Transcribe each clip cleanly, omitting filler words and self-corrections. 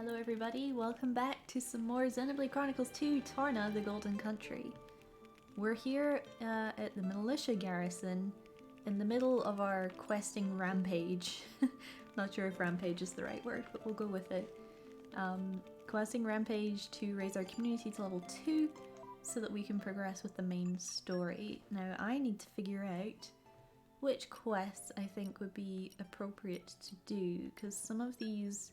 Hello everybody, welcome back to some more Xenoblade Chronicles 2 Torna, the Golden Country. We're here at the militia garrison in the middle of our questing rampage. Not sure if rampage is the right word, but we'll go with it. Questing rampage to raise our community to level 2 so that we can progress with the main story. Now I need to figure out which quests I think would be appropriate to do, because some of these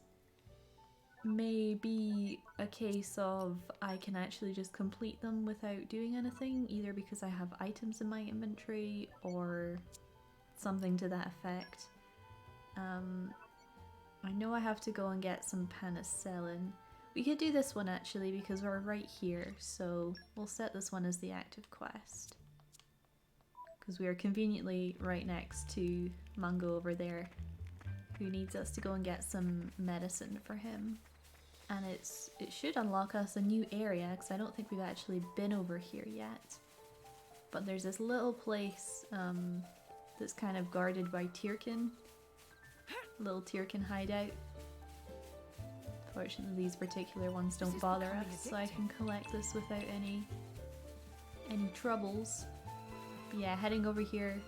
may be a case of I can actually just complete them without doing anything, either because I have items in my inventory or something to that effect. I know I have to go and get some penicillin. We could do this one actually because we're right here, so we'll set this one as the active quest. Because we are conveniently right next to Mungo over there, who needs us to go and get some medicine for him. And it should unlock us a new area, because I don't think we've actually been over here yet. But there's this little place that's kind of guarded by Tyrkin. Little Tyrkin hideout. Fortunately these particular ones don't bother us, so I can collect this without any troubles. But yeah, heading over here.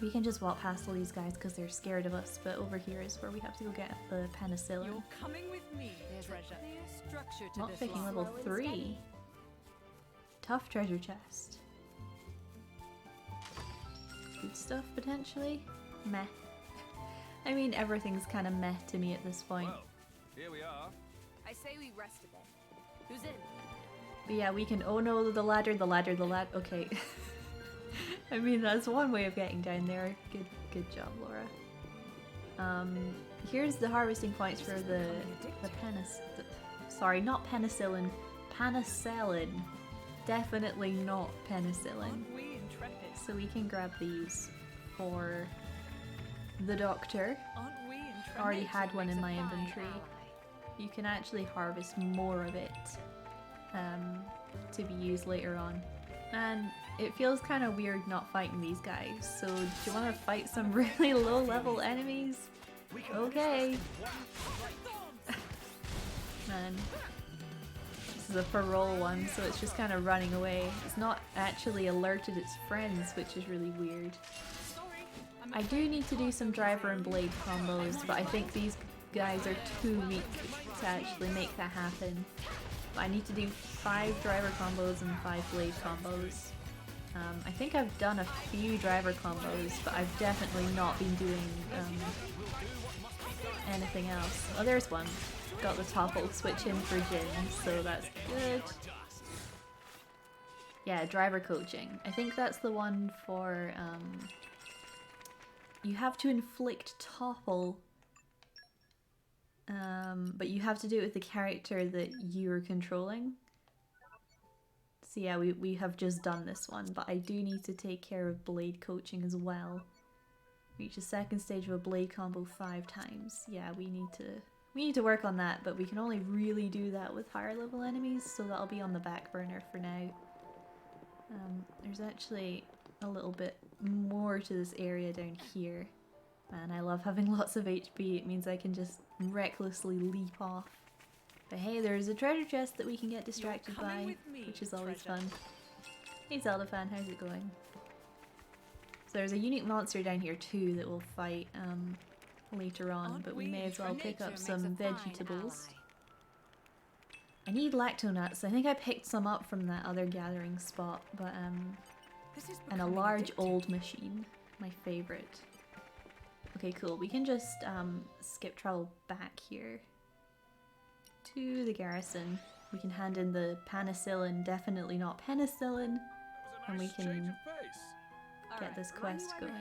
We can just walk past all these guys because they're scared of us, but over here is where we have to go get the penicillin. You're coming with me, treasure. Structure to Not picking level 3. Tough treasure chest. Good stuff, potentially. Meh. I mean, everything's kind of meh to me at this point. Well, here we are. I say we rest a bit. Who's in? But yeah, we can. Oh no, the ladder. Okay. I mean, that's one way of getting down there. Good job, Laura. Here's the harvesting points for the sorry, not penicillin. Penicillin. Definitely not penicillin. So we can grab these for the doctor. Already had one in my inventory. You can actually harvest more of it to be used later on. And it feels kind of weird not fighting these guys, so do you want to fight some really low level enemies? Okay. Man. This is a parole one, so it's just kind of running away. It's not actually alerted its friends, which is really weird. I do need to do some driver and blade combos, but I think these guys are too weak to actually make that happen. I need to do 5 driver combos and 5 blade combos. I think I've done a few driver combos, but I've definitely not been doing anything else. Oh, there's one. Got the topple switch in for Jin, so that's good. Yeah, driver coaching. I think that's the one for, you have to inflict topple. But you have to do it with the character that you're controlling. So yeah, we have just done this one, but I do need to take care of blade coaching as well. Reach the second stage of a blade combo 5 times. Yeah, we need to work on that, but we can only really do that with higher level enemies, so that'll be on the back burner for now. There's actually a little bit more to this area down here. Man, I love having lots of HP. It means I can just recklessly leap off. But hey, there's a treasure chest that we can get distracted by, which is always fun. Hey Zelda fan, how's it going? So there's a unique monster down here too that we'll fight later on, but we may as well pick up some vegetables. I need lactonuts. I think I picked some up from that other gathering spot, but and a large old machine, my favorite. Okay, cool. We can just skip travel back here to the garrison. We can hand in the penicillin, definitely not penicillin, and we can get this quest going.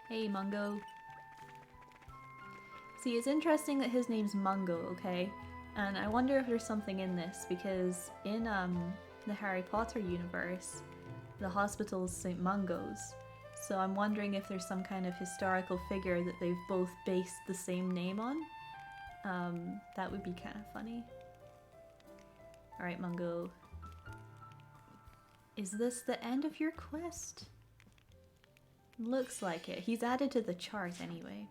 Hey, Mungo. See, it's interesting that his name's Mungo, okay? And I wonder if there's something in this, because in the Harry Potter universe, the hospital is St. Mungo's. So I'm wondering if there's some kind of historical figure that they've both based the same name on. That would be kind of funny. Alright, Mungo. Is this the end of your quest? Looks like it. He's added to the chart anyway.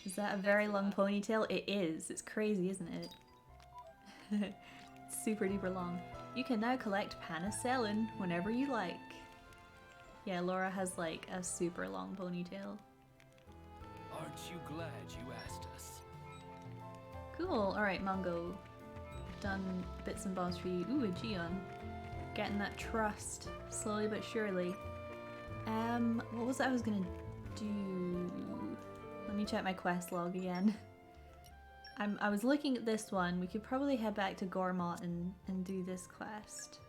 Is that a very long ponytail? It is. It's crazy, isn't it? It's super duper long. You can now collect Panicellin whenever you like. Yeah, Laura has like a super long ponytail. Aren't you glad you asked us? Cool. Alright, Mungo. Done bits and bobs for you. Ooh, a Geon. Getting that trust. Slowly but surely. What was it I was gonna do? Let me check my quest log again. I was looking at this one. We could probably head back to Gormott and do this quest.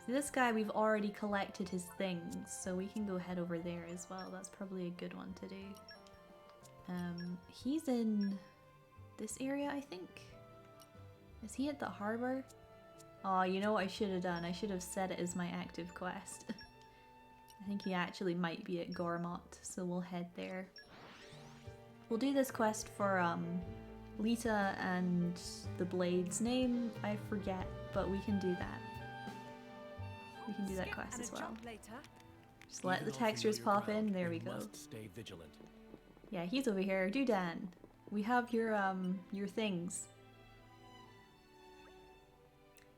So this guy, we've already collected his things, so we can go head over there as well. That's probably a good one to do. He's in this area, I think. Is he at the harbor? Oh, you know what I should have done? I should have set it as my active quest. I think he actually might be at Gormott, so we'll head there. We'll do this quest for Lita and the Blade's name, I forget, but we can do that. We can do that quest as well. Just let the textures pop in, there we go. Stay vigilant. Yeah, he's over here. Dudan, we have your things.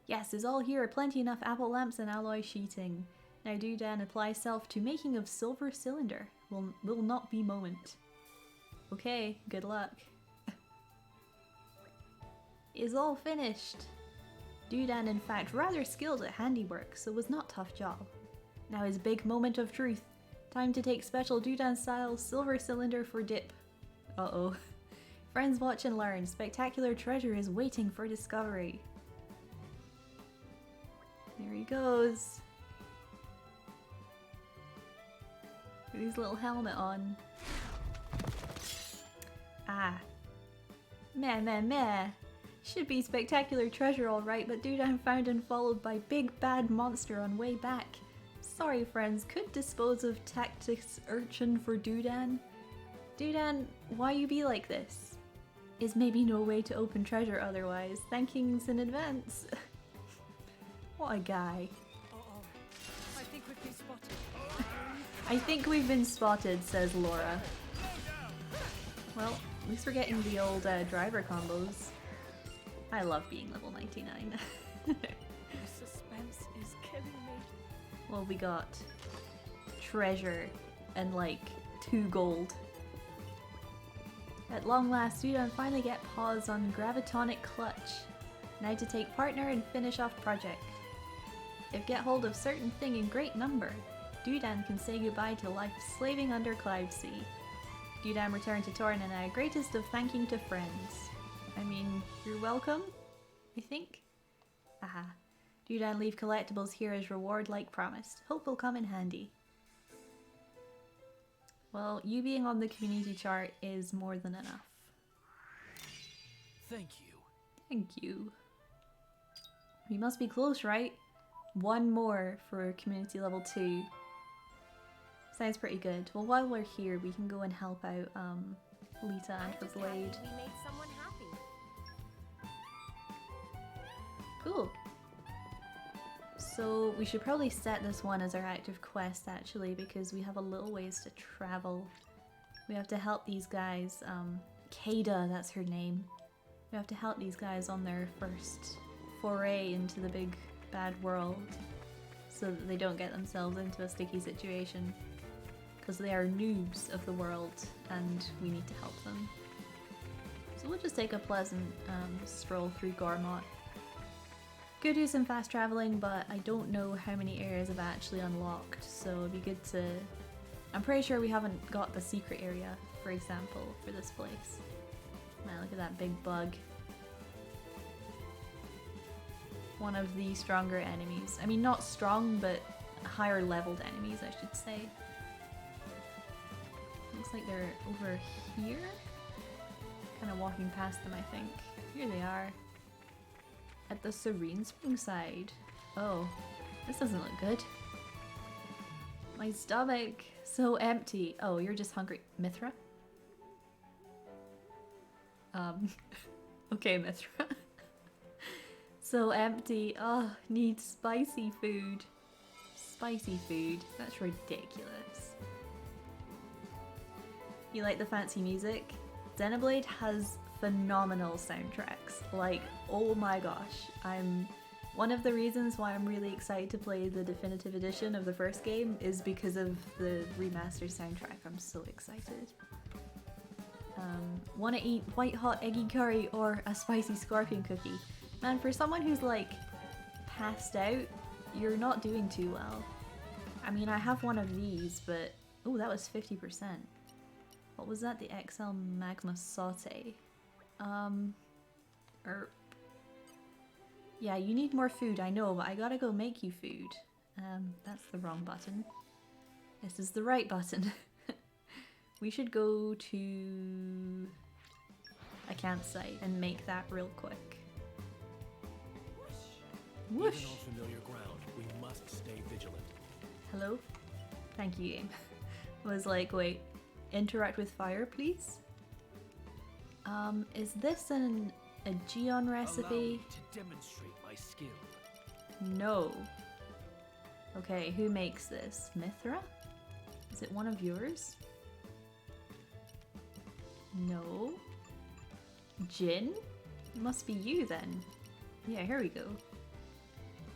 Yes, is all here. Plenty enough apple lamps and alloy sheeting. Now Dudan, apply self to making of silver cylinder. Will not be moment. Okay, good luck. Is all finished. Dudan, in fact, rather skilled at handiwork, so was not tough job. Now his big moment of truth. Time to take special Dudan style silver cylinder for dip. Uh-oh. Friends watch and learn. Spectacular treasure is waiting for discovery. There he goes. With his little helmet on. Ah. Meh. Should be spectacular treasure alright, but Dudan found and followed by big bad monster on way back. Sorry friends, could dispose of tactics urchin for Dudan? Dudan, why you be like this? Is maybe no way to open treasure otherwise. Thankings in advance. What a guy. I think we've been spotted. I think we've been spotted, says Laura. Well, at least we're getting the old driver combos. I love being level 99. The suspense is killing me. Well, we got treasure and like 2 gold. At long last, Dudan finally get paws on Gravitonic Clutch. Now to take partner and finish off project. If get hold of certain thing in great number, Dudan can say goodbye to life slaving under Cloud Sea. Dudan returned to Torna now, greatest of thanking to friends. I mean, you're welcome, I think? Aha. Dudan leave collectibles here as reward like promised. Hope will come in handy. Well, you being on the community chart is more than enough. Thank you. Thank you. We must be close, right? 1 more for community level 2. Sounds pretty good. Well, while we're here, we can go and help out Lita and her blade. We made someone happy. Cool. So we should probably set this one as our active quest actually, because we have a little ways to travel. We have to help these guys, Kada, that's her name. We have to help these guys on their first foray into the big bad world so that they don't get themselves into a sticky situation. Because they are noobs of the world and we need to help them. So we'll just take a pleasant stroll through Gormott. Could do some fast traveling, but I don't know how many areas I've actually unlocked, so it'd be good to... I'm pretty sure we haven't got the secret area, for example, for this place. Man, look at that big bug. One of the stronger enemies. I mean, not strong, but higher leveled enemies, I should say. Looks like they're over here? Kind of walking past them, I think. Here they are. At the Serene Spring side. Oh, this doesn't look good. My stomach, so empty. Oh, you're just hungry. Mithra? Okay, Mithra. So empty. Oh, need spicy food. Spicy food. That's ridiculous. You like the fancy music? Xenoblade has phenomenal soundtracks. Like, oh my gosh. One of the reasons why I'm really excited to play the definitive edition of the first game is because of the remastered soundtrack. I'm so excited. Want to eat white hot eggy curry or a spicy scorpion cookie? Man, for someone who's like passed out, you're not doing too well. I mean, I have one of these, but oh, that was 50%. What was that? The XL Magma Saute. Yeah, you need more food, I know, but I gotta go make you food. That's the wrong button. This is the right button. We should go to a campsite and make that real quick. Whoosh! Even on familiar ground, we must stay vigilant. Hello? Thank you, game. I was like, wait, interact with fire, please? Is this a Geon Allow recipe? me to demonstrate my skill. No. Okay, who makes this? Mithra? Is it one of yours? No. Jin? It must be you then. Yeah, here we go.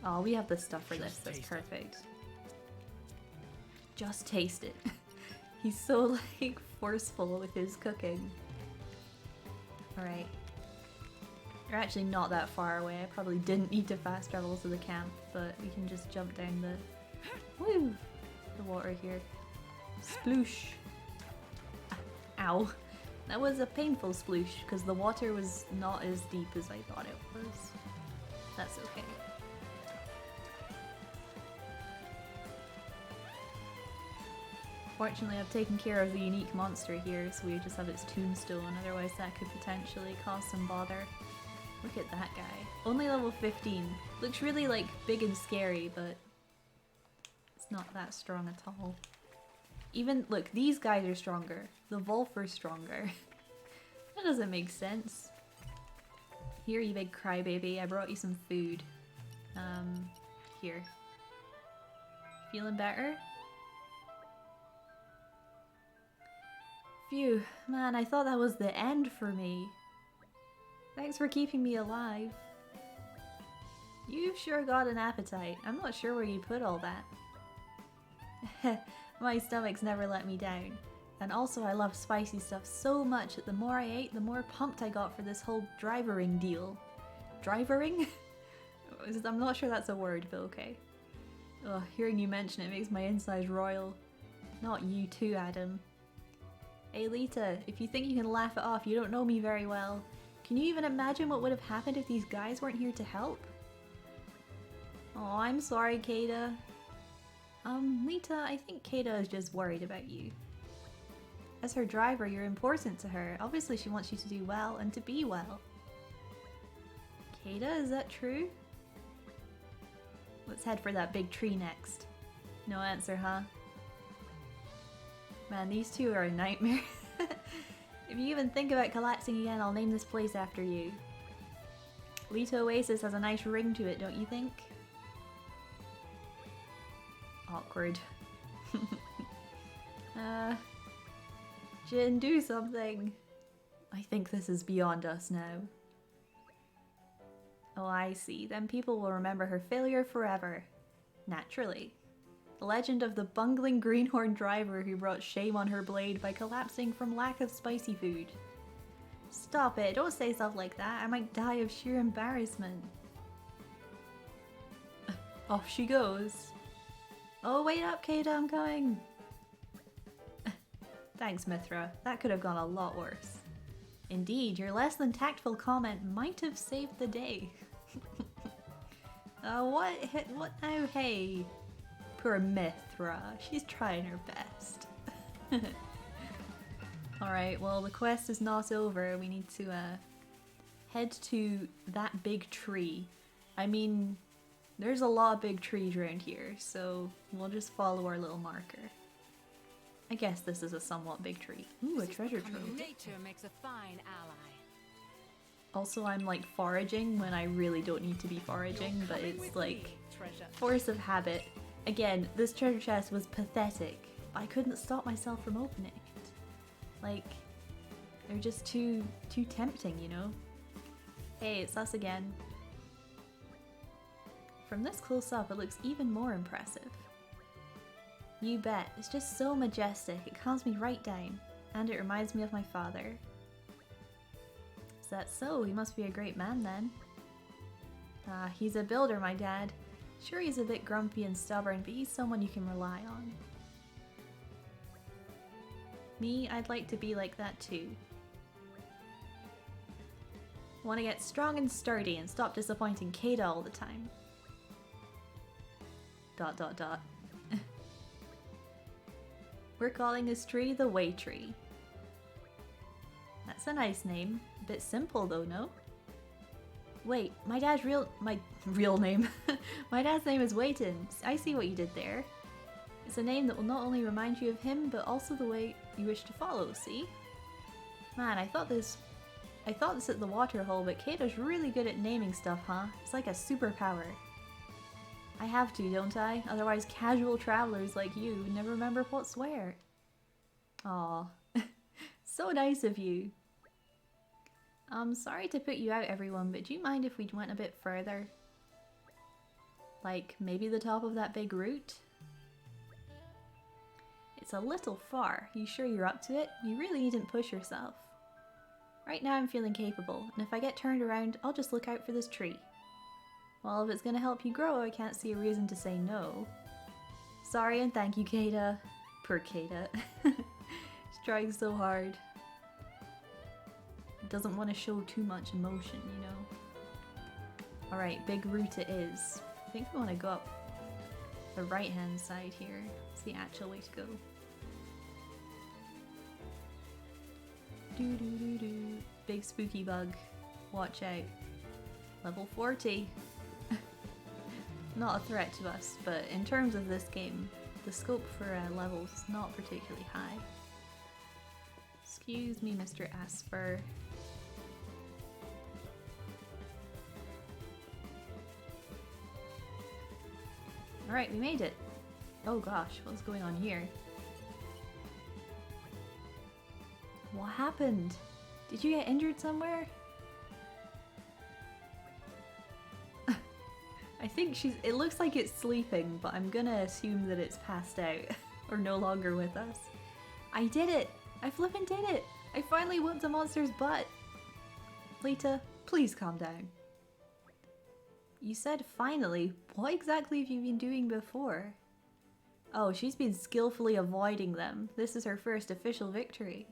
Oh, we have the stuff for this. That's perfect. Just taste it. He's so like forceful with his cooking. Alright. You're actually not that far away. I probably didn't need to fast travel to the camp, but we can just jump down the water here. Sploosh. Ow. That was a painful sploosh because the water was not as deep as I thought it was. That's okay. Fortunately, I've taken care of the unique monster here, so we just have its tombstone, otherwise that could potentially cause some bother. Look at that guy. Only level 15. Looks really, like, big and scary, but it's not that strong at all. Even, look, these guys are stronger. The Volfer's stronger. That doesn't make sense. Here, you big crybaby, I brought you some food. Here. Feeling better? Phew, man, I thought that was the end for me. Thanks for keeping me alive. You've sure got an appetite. I'm not sure where you put all that. My stomach's never let me down. And also I love spicy stuff so much that the more I ate, the more pumped I got for this whole drivering deal. Drivering? I'm not sure that's a word, but okay. Ugh, hearing you mention it makes my insides royal. Not you too, Adam. Hey Lita, if you think you can laugh it off, you don't know me very well. Can you even imagine what would have happened if these guys weren't here to help? Oh, I'm sorry, Kada. Lita, I think Kada is just worried about you. As her driver, you're important to her. Obviously she wants you to do well and to be well. Kada, is that true? Let's head for that big tree next. No answer, huh? Man, these two are a nightmare. If you even think about collapsing again, I'll name this place after you. Lita Oasis has a nice ring to it, don't you think? Awkward. Jin, do something. I think this is beyond us now. Oh, I see. Then people will remember her failure forever. Naturally. The legend of the bungling greenhorn driver who brought shame on her blade by collapsing from lack of spicy food. Stop it, don't say stuff like that. I might die of sheer embarrassment. Off she goes. Oh, wait up, Kada, I'm coming. Thanks, Mithra. That could have gone a lot worse. Indeed, your less than tactful comment might have saved the day. What now? Hey. Poor Mithra. She's trying her best. Alright, well the quest is not over. We need to head to that big tree. I mean, there's a lot of big trees around here, so we'll just follow our little marker. I guess this is a somewhat big tree. Ooh, a treasure trove. Nature makes a fine ally. Also, I'm like foraging when I really don't need to be foraging, but it's like Treasure. force of habit. Again, this treasure chest was pathetic, but I couldn't stop myself from opening it. Like, they're just too tempting, you know? Hey, it's us again. From this close up, it looks even more impressive. You bet, it's just so majestic, it calms me right down. And it reminds me of my father. Is that so? He must be a great man then. Ah, he's a builder, my dad. Sure, he's a bit grumpy and stubborn, but he's someone you can rely on. Me, I'd like to be like that too. Want to get strong and sturdy and stop disappointing Kada all the time. ... We're calling this tree the Way Tree. That's a nice name. A bit simple though, no? Wait, my dad's my real name. My dad's name is Wayton. I see what you did there. It's a name that will not only remind you of him, but also the way you wish to follow, see? Man, I thought this at the waterhole, but Kato's really good at naming stuff, huh? It's like a superpower. I have to, don't I? Otherwise casual travelers like you would never remember what's where. Aw. So nice of you. Sorry to put you out, everyone, but do you mind if we went a bit further? Like, maybe the top of that big root? It's a little far. You sure you're up to it? You really needn't push yourself. Right now I'm feeling capable, and if I get turned around, I'll just look out for this tree. Well, if it's gonna help you grow, I can't see a reason to say no. Sorry and thank you, Kada. Poor Kada. She's trying so hard. Doesn't want to show too much emotion, you know. Alright, big root it is. I think we want to go up the right hand side here. It's the actual way to go. Doo doo doo doo. Big spooky bug. Watch out. Level 40. Not a threat to us, but in terms of this game, the scope for levels is not particularly high. Excuse me, Mr. Asper. Alright, we made it. Oh gosh, what's going on here? What happened? Did you get injured somewhere? I think it looks like it's sleeping, but I'm gonna assume that it's passed out or no longer with us. I did it! I flippin' did it! I finally whooped the monster's butt! Lita, please calm down. You said finally. What exactly have you been doing before? Oh, she's been skillfully avoiding them. This is her first official victory.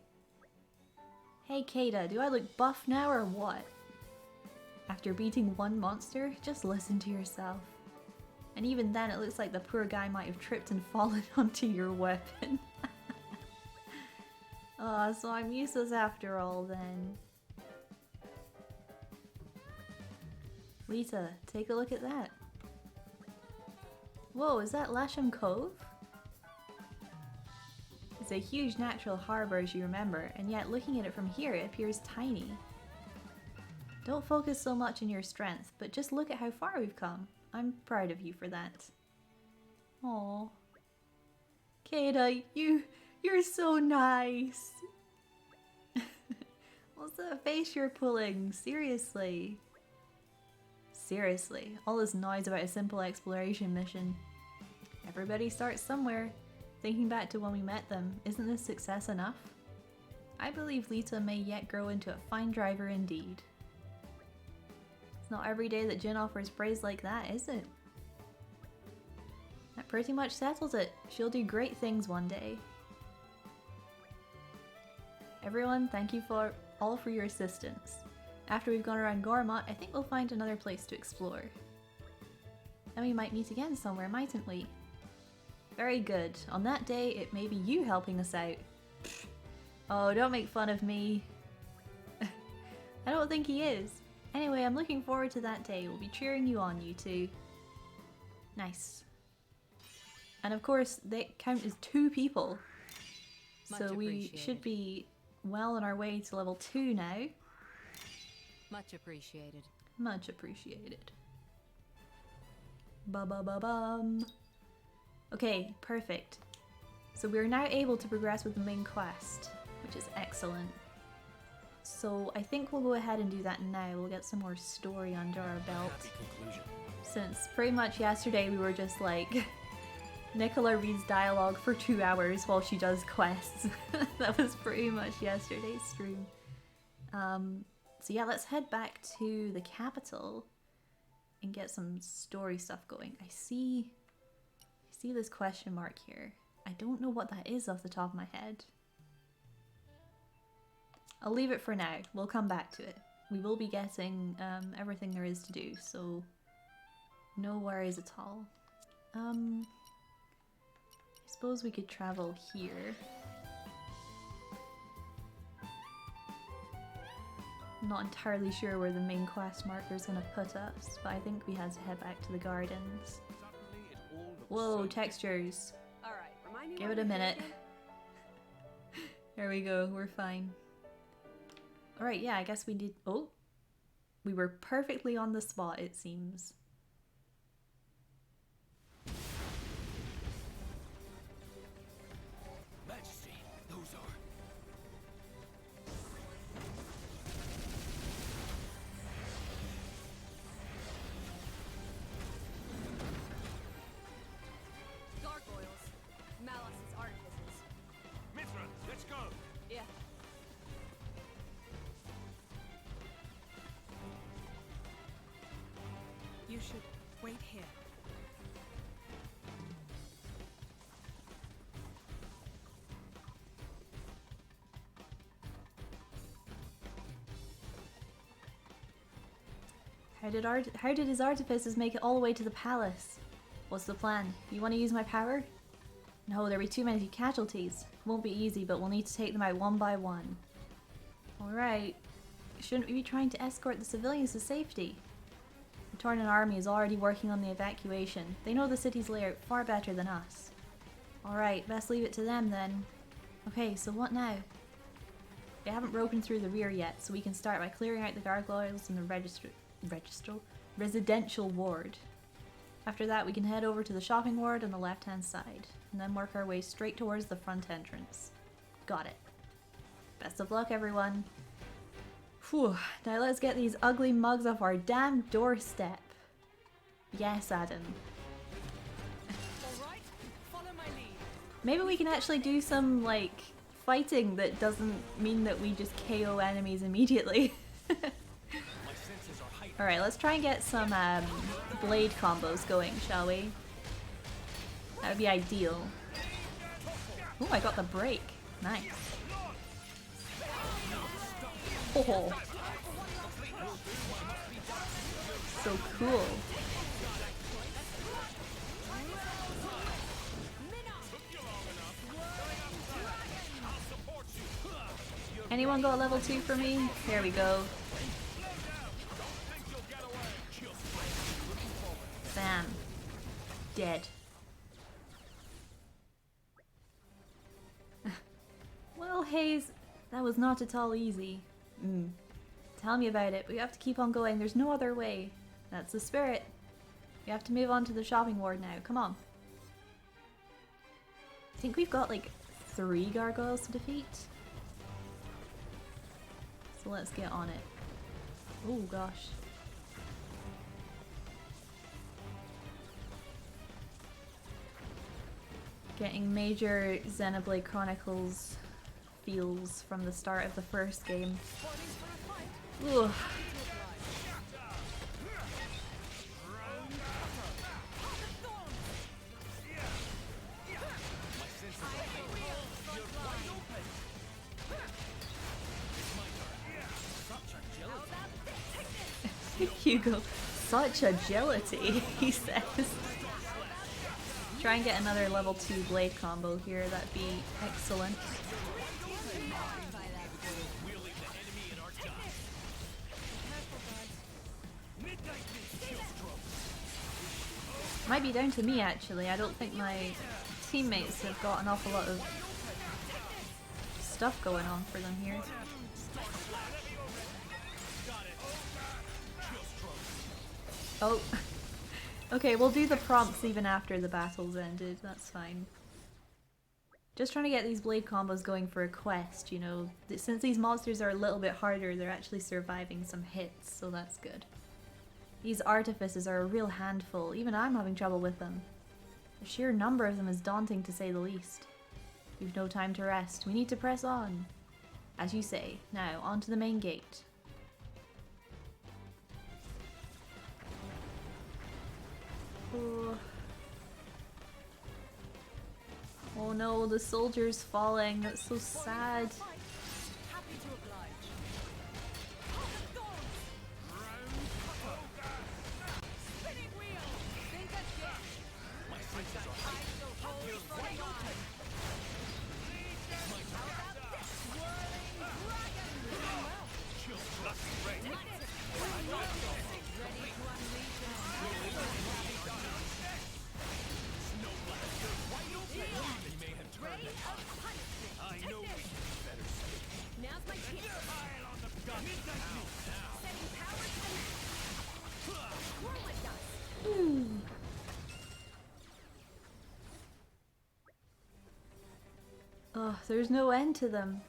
Hey Kada, do I look buff now or what? After beating one monster, just listen to yourself. And even then it looks like the poor guy might have tripped and fallen onto your weapon. Oh, so I'm useless after all then. Lita, take a look at that. Whoa, is that Lasham Cove? It's a huge natural harbour as you remember, and yet looking at it from here it appears tiny. Don't focus so much on your strength, but just look at how far we've come. I'm proud of you for that. Aww. Kada, you're so nice. What's that face you're pulling? Seriously. Seriously, all this noise about a simple exploration mission. Everybody starts somewhere. Thinking back to when we met them, isn't this success enough? I believe Lita may yet grow into a fine driver indeed. It's not every day that Jin offers praise like that, is it? That pretty much settles it. She'll do great things one day. Everyone, thank you all for your assistance. After we've gone around Gormott, I think we'll find another place to explore. Then we might meet again somewhere, mightn't we? Very good. On that day, it may be you helping us out. Oh, don't make fun of me. I don't think he is. Anyway, I'm looking forward to that day. We'll be cheering you on, you two. Nice. And of course, they count as 2 people. So we should be well on our way to level 2 now. Much appreciated. Much appreciated. Ba-ba-ba-bum. Okay, perfect. So we're now able to progress with the main quest. which is excellent. So I think we'll go ahead and do that now. We'll get some more story under our belt. Happy conclusion. Since pretty much yesterday we were just like, Nicola reads dialogue for 2 hours while she does quests. That was pretty much yesterday's stream. So yeah, let's head back to the capital and get some story stuff going. I see this question mark here. I don't know what that is off the top of my head. I'll leave it for now. We'll come back to it. We will be getting everything there is to do, so no worries at all. I suppose we could travel here. I'm not entirely sure where the main quest marker is going to put us, but I think we had to head back to the gardens. Suddenly it all looks Whoa, so textures. All right, remind me. Give why it a we're here minute. again? There we go, we're fine. Alright, yeah, I guess we did. Oh! We were perfectly on the spot, it seems. Majesty, those are. Gargoyles. Malice's artifices. Mithra, let's go. Yeah. You should wait here. How did his artificers make it all the way to the palace? What's the plan? You want to use my power? No, there'll be too many casualties. Won't be easy, but we'll need to take them out one by one. Alright. Shouldn't we be trying to escort the civilians to safety? The Torna army is already working on the evacuation. They know the city's layout far better than us. Alright, best leave it to them then. Okay, so what now? They haven't broken through the rear yet, so we can start by clearing out the gargoyles in the residential ward. After that, we can head over to the shopping ward on the left-hand side, and then work our way straight towards the front entrance. Got it. Best of luck, everyone. Whew, now let's get these ugly mugs off our damn doorstep. Yes, Adam. All right, follow my lead. Maybe we can actually do some, like, fighting that doesn't mean that we just KO enemies immediately. My senses are heightened. Alright, let's try and get some blade combos going, shall we? That would be ideal. Oh, I got the break. Nice. Oh. So cool. Anyone got a level 2 for me? There we go. Bam. Dead. Well, Hayes, that was not at all easy. Tell me about it. We have to keep on going. There's no other way. That's the spirit. We have to move on to the shopping ward now. Come on. I think we've got like 3 gargoyles to defeat. So let's get on it. Oh gosh. Getting major Xenoblade Chronicles feels from the start of the first game. Ugh. Hugo, such agility, he says. Try and get another level 2 blade combo here, that'd be excellent. Might be down to me actually, I don't think my teammates have got an awful lot of stuff going on for them here. Oh, okay, we'll do the prompts even after the battle's ended, that's fine. Just trying to get these blade combos going for a quest, you know. Since these monsters are a little bit harder, they're actually surviving some hits, so that's good. These artifices are a real handful. Even I'm having trouble with them. The sheer number of them is daunting to say the least. We've no time to rest. We need to press on. As you say. Now, on to the main gate. Oh. Oh no, the soldier's falling. That's so sad. Happy to oblige. Spinning wheel. Think again. My senses are I shall hold for the eye. How about this swirling dragon? chill. Lucky ray. Ready to unleash an He may have turned it. I know we better speak. Now's my chance. Setting power to swirl it dust. Oh, there's no end to them.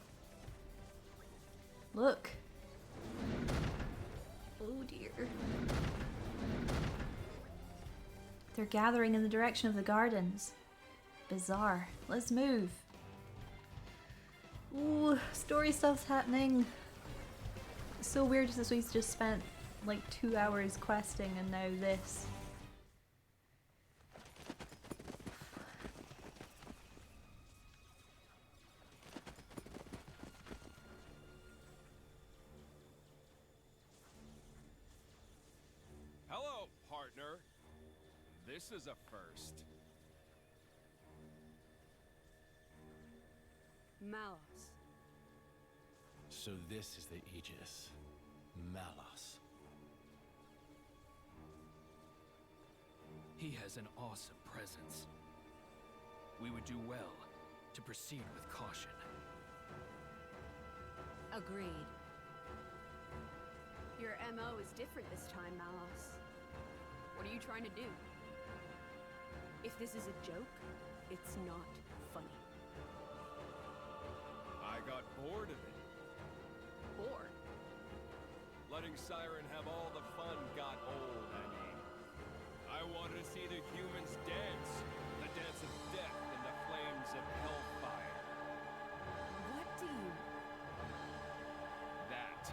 Look. Oh dear. They're gathering in the direction of the gardens. Bizarre. Let's move. Ooh, story stuff's happening. It's so weird since we just spent like 2 hours questing and now this. Hello, partner. This is a first. Malos. So this is the Aegis. Malos. He has an awesome presence. We would do well to proceed with caution. Agreed. Your MO is different this time, Malos. What are you trying to do? If this is a joke, it's not funny. I got bored of it. Bored. Letting Siren have all the fun got old, I mean. I wanted to see the humans dance. The dance of death in the flames of hellfire. What do you... That.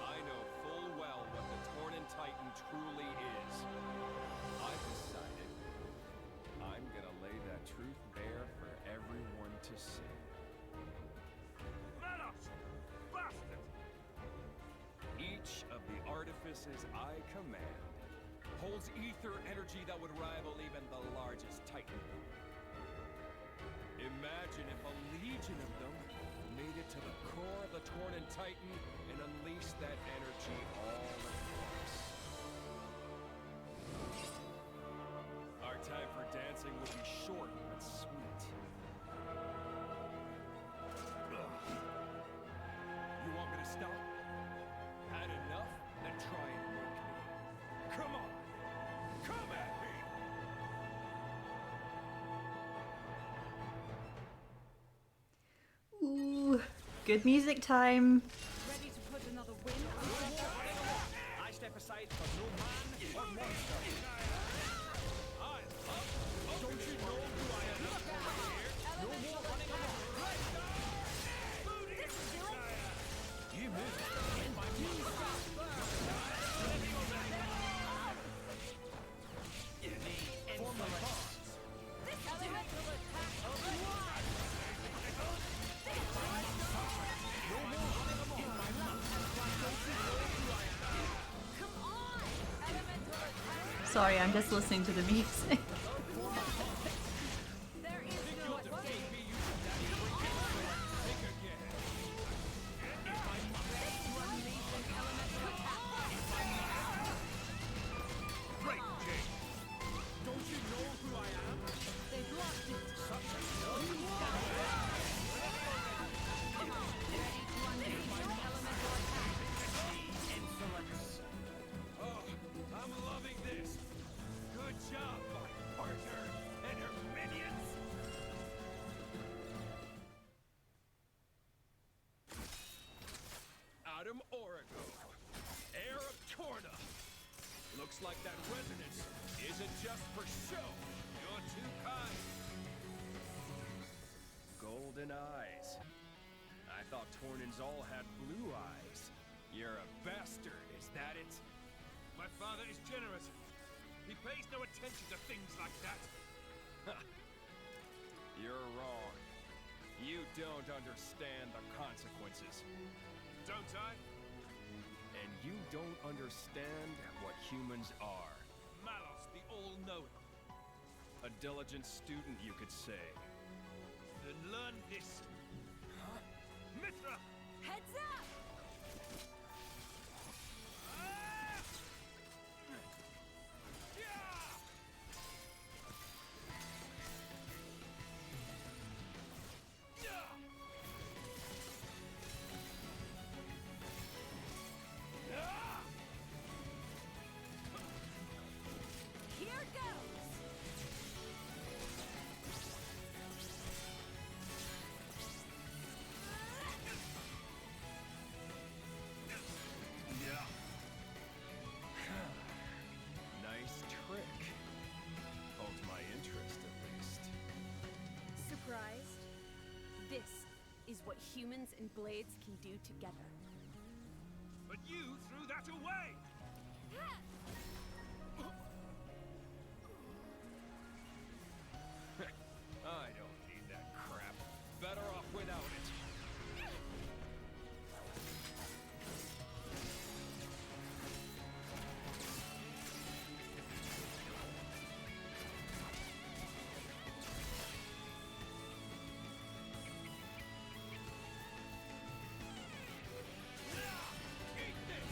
I know full well what the Torna Titan truly is. I've decided I'm gonna lay that truth bare for everyone to see. Let us! Bastard! Each of the artifices I command holds ether energy that would rival even the largest titan. Imagine if a legion of them made it to the core of the Torna Titan and unleashed that energy all at once. Our time for dancing would be short but sweet. Ugh. You want me to stop? Had enough? Then try and make me. Come on! Come at me! Ooh, good music time. Ready to put another win I step aside for no man or monster. Don't you know who I am? No more running around. You move in my For my bonds. Sorry, I'm just listening to the music. There is no escape. Great, Jake. Don't you know who I am? They've lost it. Such a insolence. Oh, I'm loving this. Good job, my Adam Origo, heir of Torna. Looks like that resonance isn't just for show. You're too kind. Golden eyes. I thought Tornans all had blue eyes. You're a bastard, is that it? My father is generous. He pays no attention to things like that. You're wrong. You don't understand the consequences. Don't I? And you don't understand what humans are. Malos, the all-knowing. A diligent student, you could say. Then learn this. Mithra! Heads up! Here goes! Nice trick. Holds my interest, at least. Surprised? This is what humans and blades can do together. But you threw that away! I don't need that crap. Better off without it. Eat this!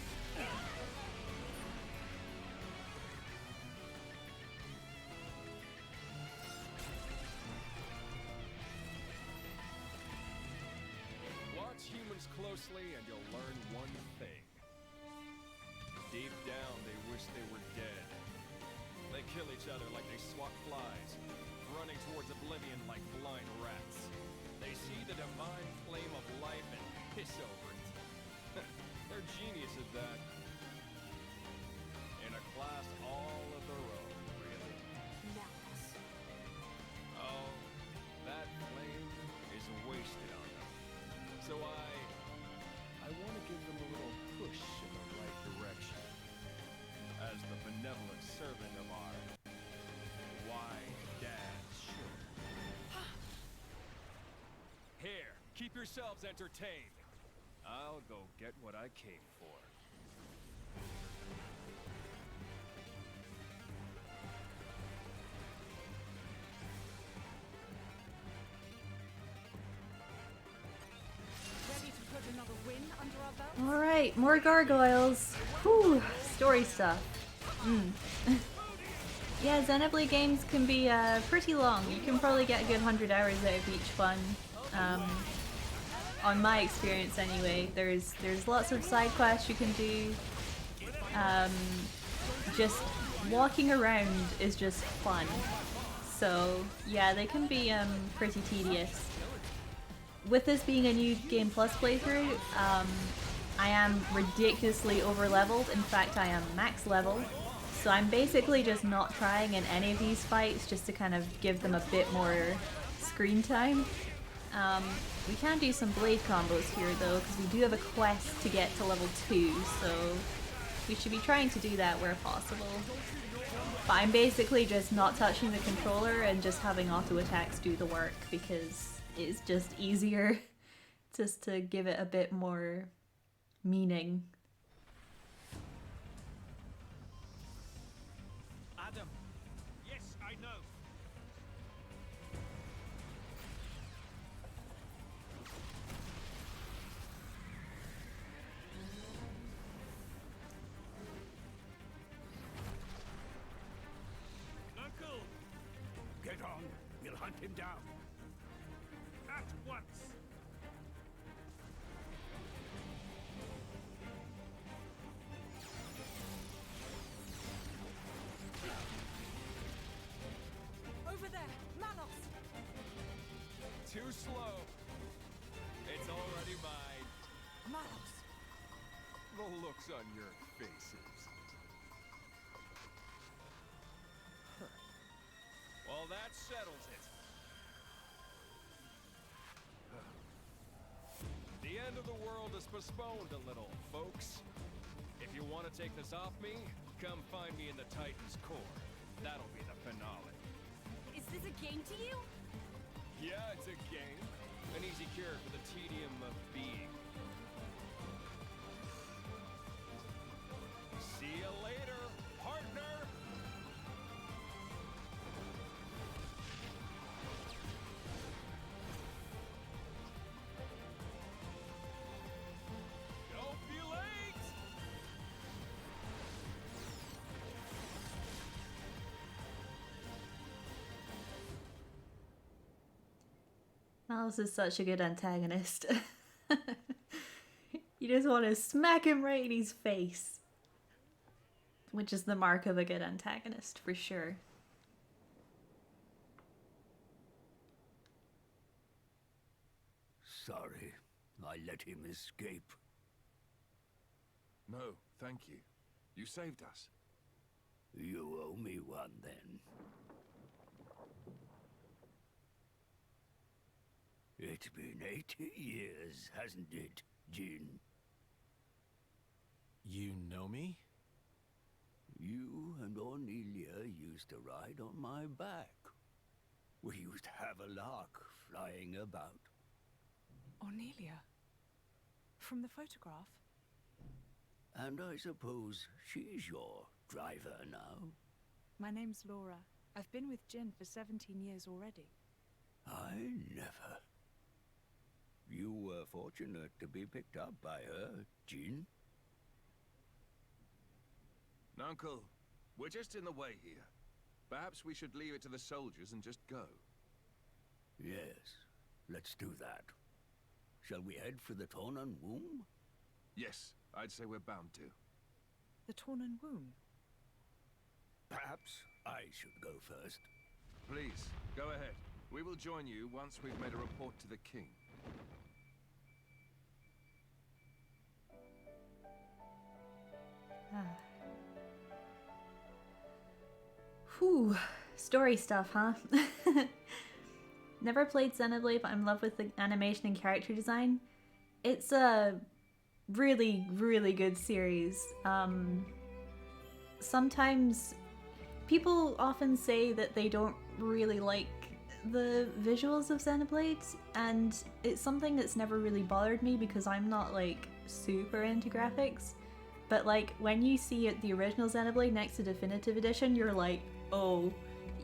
Watch humans closely and you'll learn one thing. Deep down, they wish they were dead. They kill each other like they swat flies, running towards oblivion like blind rats. They see the divine flame of life and piss over it. They're genius at that. In a class all of their own, really. Malice. Oh, that flame is wasted on them. So I want to give them a little push in the right direction. As the benevolent servant of our wise dad should. Here, keep yourselves entertained. I'll go get what I came for. Ready to put another win under our belt? Alright, more gargoyles. Whew, story stuff. Yeah, Xenoblade games can be pretty long. You can probably get a good 100 hours out of each one. On my experience anyway, there's lots of side quests you can do. Just walking around is just fun. So yeah, they can be pretty tedious. With this being a new Game Plus playthrough, I am ridiculously over leveled. In fact, I am max level. So I'm basically just not trying in any of these fights just to kind of give them a bit more screen time. We can do some blade combos here though, because we do have a quest to get to level 2, so we should be trying to do that where possible. But I'm basically just not touching the controller and just having auto attacks do the work because it's just easier just to give it a bit more meaning. Adam. Yes, I know. Uncle! Get on. We'll hunt him down. At once. looks on your faces. Well, that settles it. The end of the world is postponed a little, folks. If you want to take this off me, come find me in the Titan's core. That'll be the finale. Is this a game to you? Yeah, it's a game. An easy cure for the tedium of being. See you later, partner! Don't be late! Malice is such a good antagonist. You just want to smack him right in his face. Which is the mark of a good antagonist, for sure. Sorry, I let him escape. No, thank you. You saved us. You owe me one, then. It's been 80 years, hasn't it, Jin? You know me? You and Ornelia used to ride on my back. We used to have a lark flying about. Ornelia? From the photograph? And I suppose she's your driver now? My name's Laura. I've been with Jin for 17 years already. I never. You were fortunate to be picked up by her, Jin. Uncle, we're just in the way here. Perhaps we should leave it to the soldiers and just go. Yes, let's do that. Shall we head for the Tornan womb? Yes, I'd say we're bound to. The Tornan womb? Perhaps I should go first. Please, go ahead. We will join you once we've made a report to the king. Whew, story stuff, huh? Never played Xenoblade, but I'm in love with the animation and character design. It's a really, really good series. Sometimes people often say that they don't really like the visuals of Xenoblade, and it's something that's never really bothered me because I'm not like super into graphics. But like when you see the original Xenoblade next to Definitive Edition, you're like, oh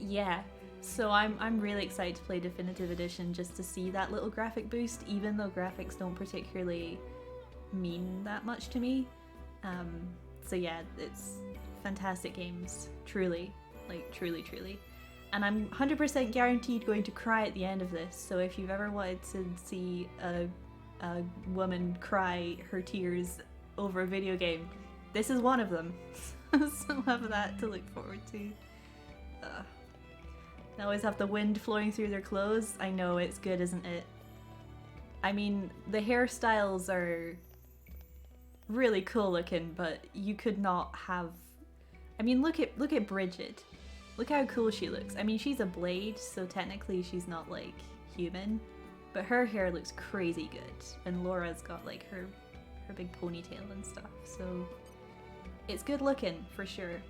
yeah. So I'm really excited to play Definitive Edition just to see that little graphic boost, even though graphics don't particularly mean that much to me. So yeah, it's fantastic games, truly, like truly. And I'm 100% guaranteed going to cry at the end of this, so if you've ever wanted to see a woman cry her tears over a video game, this is one of them. So have that to look forward to. They always have the wind flowing through their clothes. I know, it's good, isn't it? I mean, the hairstyles are really cool looking, but you could not have... I mean, look at Bridget. Look how cool she looks. I mean, she's a blade, so technically she's not, like, human. But her hair looks crazy good. And Laura's got, like, her big ponytail and stuff. So, it's good looking, for sure.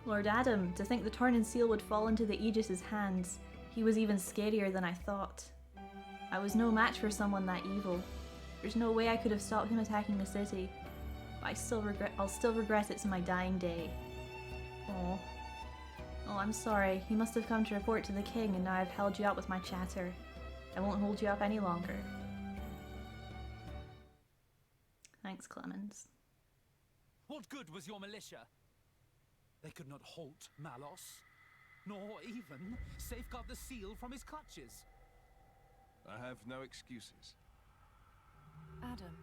Lord Adam, to think the Tornan seal would fall into the Aegis's hands. He was even scarier than I thought. I was no match for someone that evil. There's no way I could have stopped him attacking the city. But I'll still regret it to my dying day. Oh, I'm sorry. You must have come to report to the king, and now I've held you up with my chatter. I won't hold you up any longer. Thanks, Clemens. What good was your militia? They could not halt Malos, nor even safeguard the seal from his clutches. I have no excuses. Adam.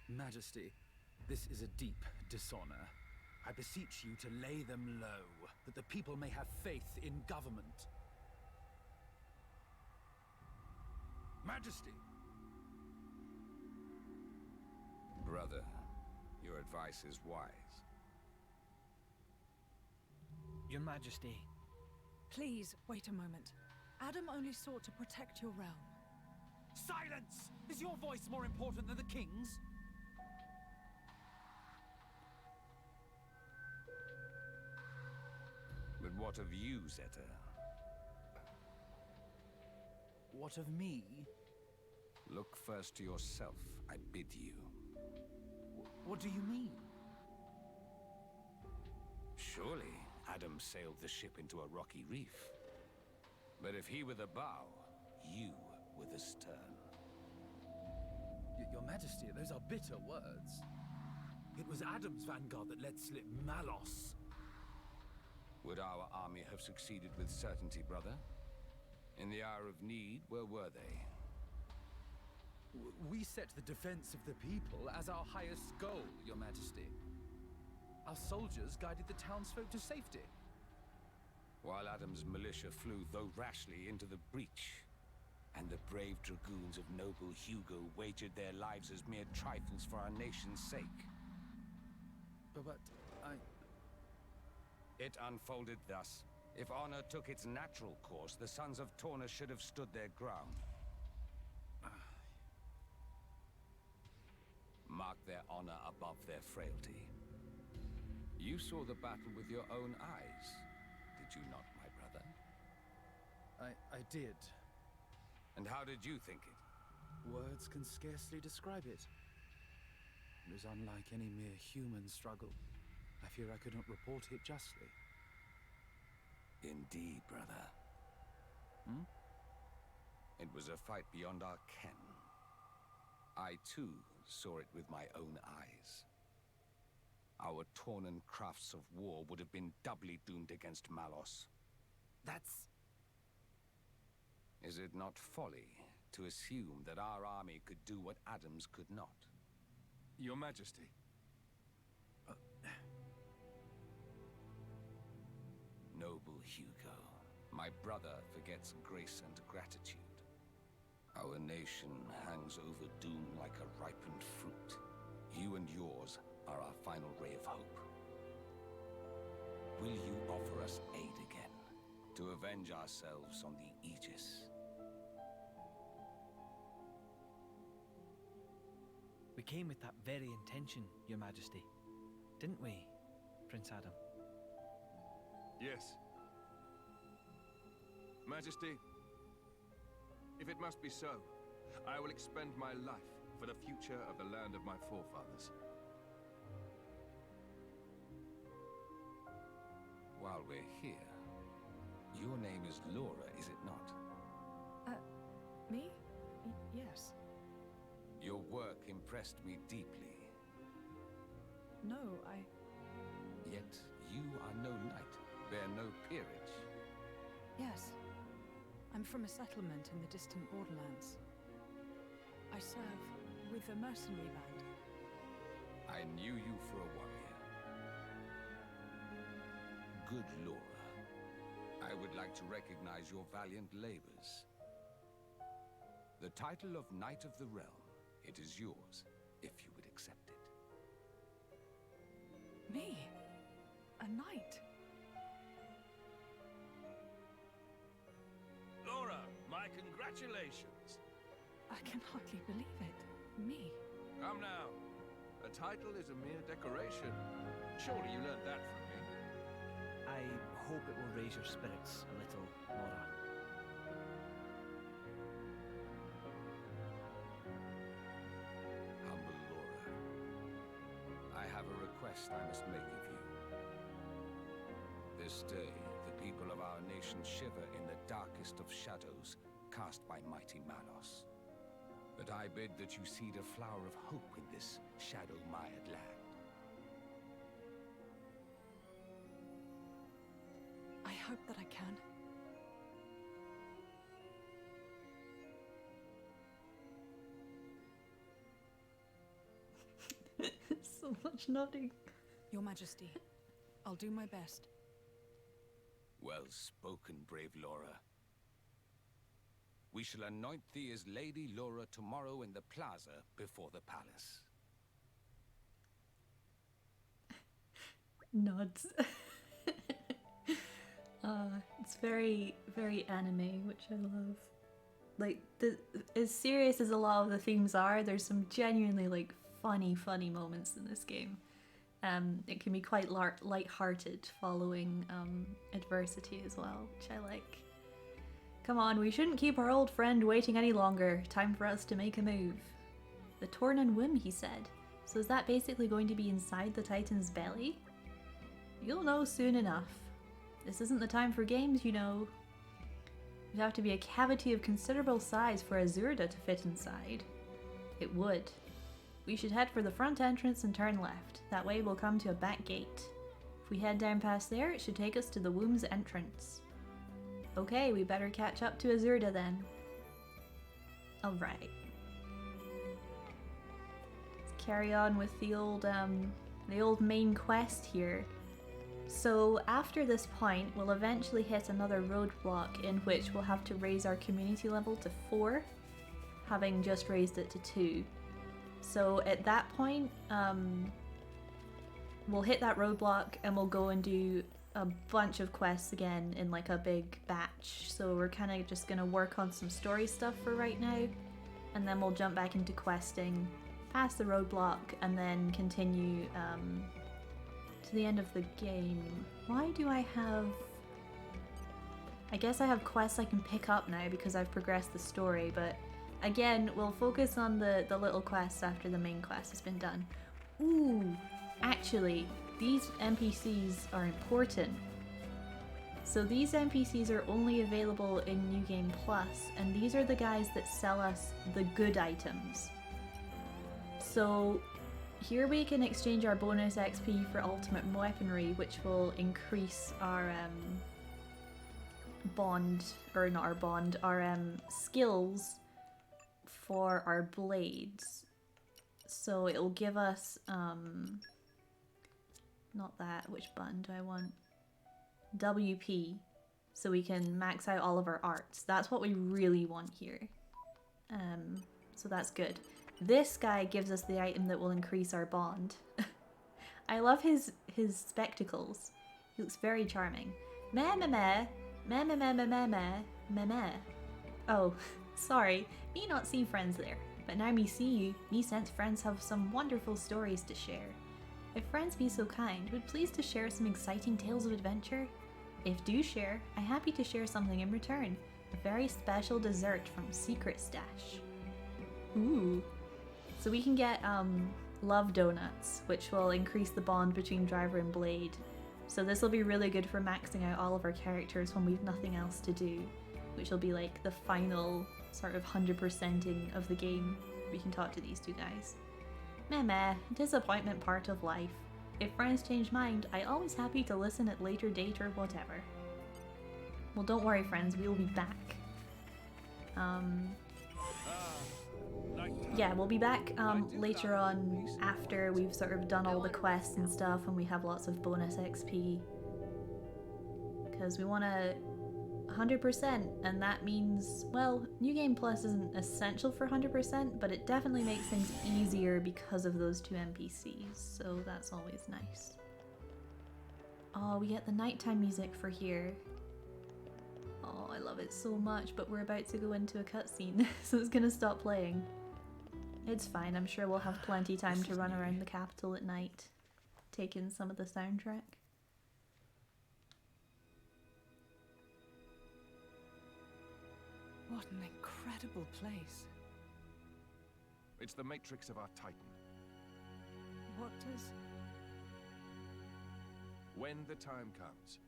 Majesty, this is a deep dishonor. I beseech you to lay them low, that the people may have faith in government. Majesty, Brother, your advice is wise. Your Majesty. Please, wait a moment. Adam only sought to protect your realm. Silence! Is your voice more important than the king's? But what of you, Zeta? What of me? Look first to yourself, I bid you. What do you mean? Surely Adam sailed the ship into a rocky reef. But if he were the bow, you were the stern. Your Majesty, those are bitter words. It was Adam's vanguard that let slip Malos. Would our army have succeeded with certainty, brother? In the hour of need, where were they? We set the defense of the people as our highest goal, Your Majesty. Our soldiers guided the townsfolk to safety. While Adam's militia flew, though rashly, into the breach, and the brave dragoons of noble Hugo wagered their lives as mere trifles for our nation's sake. But It unfolded thus. If honor took its natural course, the sons of Torna should have stood their ground. Mark their honor above their frailty. You saw the battle with your own eyes, did you not, my brother? I did. And how did you think it? Words can scarcely describe it. It was unlike any mere human struggle. I fear I could not report it justly. Indeed, brother. It was a fight beyond our ken. I, too, saw it with my own eyes. Our Tornan crafts of war would have been doubly doomed against Malos. That's... Is it not folly to assume that our army could do what Adam's could not? Your Majesty. Noble Hugo, my brother forgets grace and gratitude. Our nation hangs over doom like a ripened fruit. You and yours are our final ray of hope. Will you offer us aid again, to avenge ourselves on the Aegis? We came with that very intention, Your Majesty. Didn't we, Prince Adam? Yes. Majesty, if it must be so, I will expend my life for the future of the land of my forefathers. While we're here, your name is Laura, is it not? Me? Yes. Your work impressed me deeply. No, Yet you are no knight, bear no peerage. Yes. I'm from a settlement in the distant borderlands. I serve with a mercenary band. I knew you for a warrior. Good Laura, I would like to recognize your valiant labors. The title of Knight of the Realm, it is yours, if you would accept it. Me? A knight? Laura, my congratulations. I can hardly believe it. Me? Come now. A title is a mere decoration. Surely you learned that from me. I hope it will raise your spirits a little, Laura. Humble Laura, I have a request I must make of you. This day, the people of our nation shiver in the darkest of shadows cast by mighty Malos. But I bid that you seed a flower of hope in this shadow-mired land. I hope that I can. So much nodding. Your Majesty, I'll do my best. Well spoken, brave Laura. We shall anoint thee as Lady Laura tomorrow in the plaza before the palace. Nods. It's very, very anime, which I love. Like, as serious as a lot of the themes are, there's some genuinely, like, funny moments in this game. It can be quite light-hearted following adversity as well, which I like. Come on, we shouldn't keep our old friend waiting any longer. Time for us to make a move. The Torna womb, he said. So is that basically going to be inside the Titan's belly? You'll know soon enough. This isn't the time for games, you know. It'd have to be a cavity of considerable size for a Zurda to fit inside. It would. We should head for the front entrance and turn left. That way we'll come to a back gate. If we head down past there, it should take us to the womb's entrance. Okay, we better catch up to a Zurda then. Alright. Let's carry on with the old main quest here. So after this point, we'll eventually hit another roadblock in which we'll have to raise our community level to 4, having just raised it to 2. So at that point, we'll hit that roadblock and we'll go and do a bunch of quests again in like a big batch. So we're kind of just gonna work on some story stuff for right now, and then we'll jump back into questing, past the roadblock, and then continue to the end of the game. Why do I have... I guess I have quests I can pick up now because I've progressed the story, but again, we'll focus on the little quests after the main quest has been done. Ooh, actually, these NPCs are important. So these NPCs are only available in New Game Plus, and these are the guys that sell us the good items. So here we can exchange our bonus XP for ultimate weaponry, which will increase our skills for our blades. So it'll give us not that, which button do I want? WP, so we can max out all of our arts. That's what we really want here. So that's good. This guy gives us the item that will increase our bond. I love his spectacles. He looks very charming. Meh meh meh. Meh meh meh meh meh meh meh meh. Oh, sorry, me not see friends there. But now me see you, me sense friends have some wonderful stories to share. If friends be so kind, would please to share some exciting tales of adventure? If do share, I happy to share something in return. A very special dessert from Secret Stash. Ooh. So we can get love donuts, which will increase the bond between driver and blade. So this will be really good for maxing out all of our characters when we've nothing else to do, which will be like the final sort of 100%ing of the game. We can talk to these two guys. Meh meh, disappointment part of life. If friends change mind, I always happy to listen at later date or whatever. Well, don't worry friends, we will be back. Yeah, we'll be back later on after we've sort of done all the quests and stuff and we have lots of bonus XP. Because we want to 100%, and that means, well, New Game Plus isn't essential for 100%, but it definitely makes things easier because of those two NPCs, so that's always nice. Oh, we get the nighttime music for here. Oh, I love it so much, but we're about to go into a cutscene, so it's gonna stop playing. It's fine, I'm sure we'll have plenty time to run around the capital at night, take in some of the soundtrack. What an incredible place. It's the matrix of our Titan. What does... When the time comes,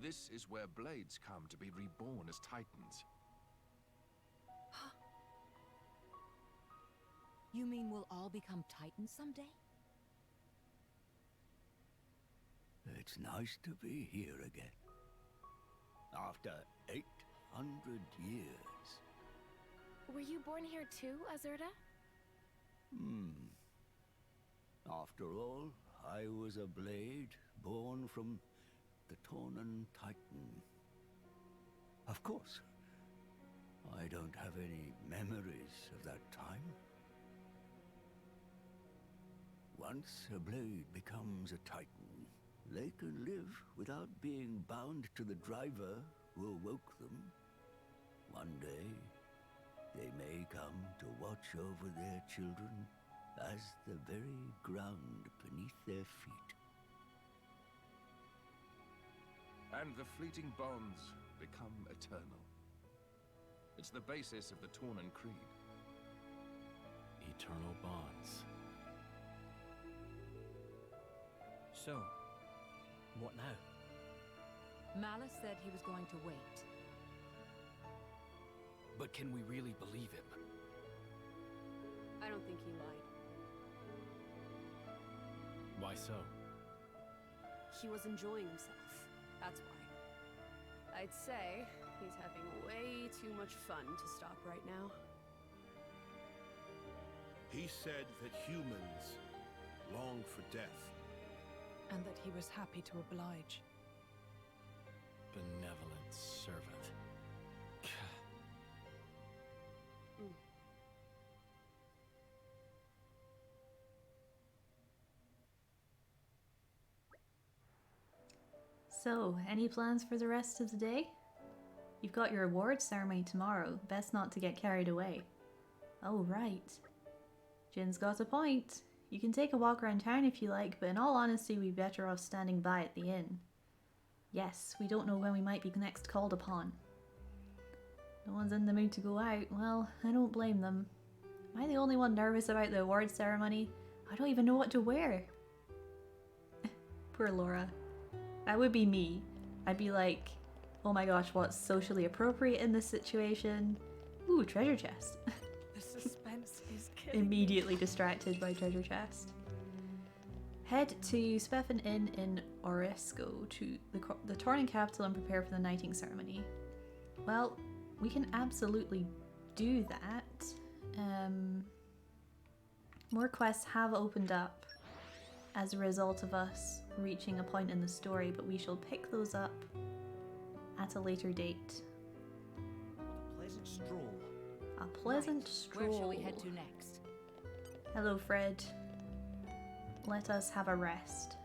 this is where blades come to be reborn as Titans. You mean we'll all become Titans someday? It's nice to be here again. After 800 years. Were you born here too, Azurda? After all, I was a blade born from the Tornan Titan. Of course, I don't have any memories of that time. Once a blade becomes a Titan, they can live without being bound to the driver who awoke them. One day, they may come to watch over their children as the very ground beneath their feet. And the fleeting bonds become eternal. It's the basis of the Tornan Creed. Eternal bonds. So, what now? Malice said he was going to wait. But can we really believe him? I don't think he lied. Why so? He was enjoying himself. That's why. I'd say he's having way too much fun to stop right now. He said that humans long for death. And that he was happy to oblige. Benevolent servant. So, any plans for the rest of the day? You've got your awards ceremony tomorrow. Best not to get carried away. Oh, right. Jin's got a point. You can take a walk around town if you like, but in all honesty, we'd be better off standing by at the inn. Yes, we don't know when we might be next called upon. No one's in the mood to go out. Well, I don't blame them. Am I the only one nervous about the awards ceremony? I don't even know what to wear. Poor Laura. That would be me. I'd be like, oh my gosh, what's socially appropriate in this situation? Ooh, treasure chest. The suspense is killing me. Immediately distracted by treasure chest. Head to Spefin Inn in Oresco to the Tornan capital and prepare for the knighting ceremony. Well, we can absolutely do that. More quests have opened up as a result of us reaching a point in the story, but we shall pick those up at a later date. A pleasant stroll. A pleasant stroll. Where shall we head to next? Hello, Fred. Let us have a rest.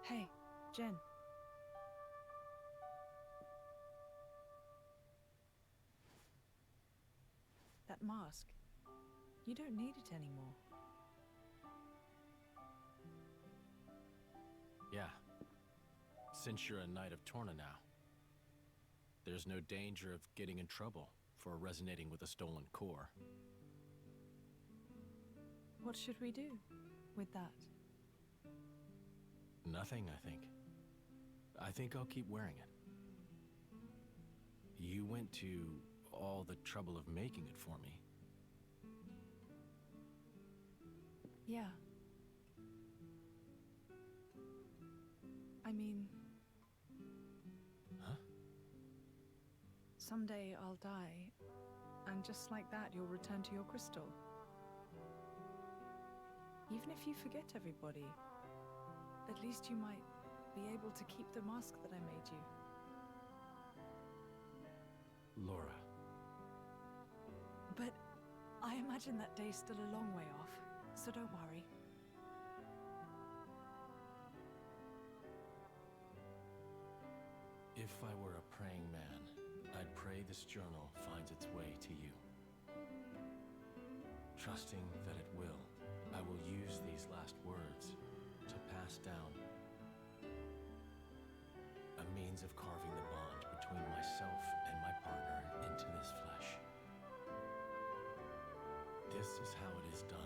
Hey, Jen. That mask. You don't need it anymore. Yeah. Since you're a Knight of Torna now, there's no danger of getting in trouble for resonating with a stolen core. What should we do with that? Nothing, I think. I think I'll keep wearing it. You went to all the trouble of making it for me. Yeah. I mean... Huh? Someday I'll die, and just like that you'll return to your crystal. Even if you forget everybody, at least you might be able to keep the mask that I made you. Laura. But I imagine that day's still a long way off, so don't worry. If I were a praying man, I'd pray this journal finds its way to you. Trusting that it will, I will use these last words to pass down a means of carving the bond between myself and my partner into this flesh. This is how it is done.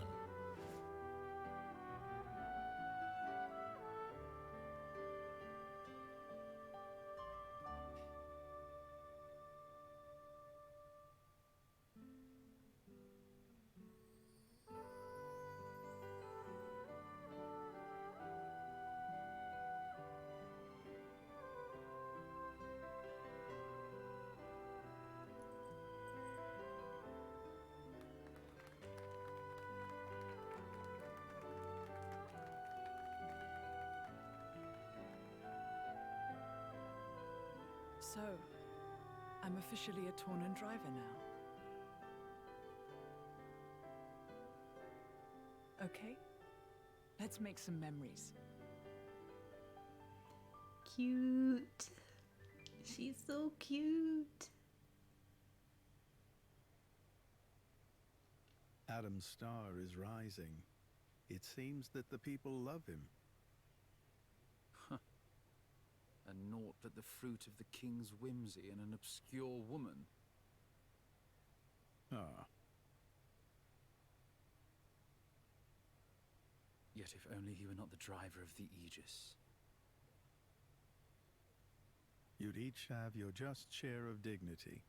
So, I'm officially a Torna driver now. Okay, let's make some memories. Cute. She's so cute. Adam's star is rising. It seems that the people love him. And naught but the fruit of the king's whimsy and an obscure woman. Ah. Yet if only he were not the driver of the Aegis. You'd each have your just share of dignity.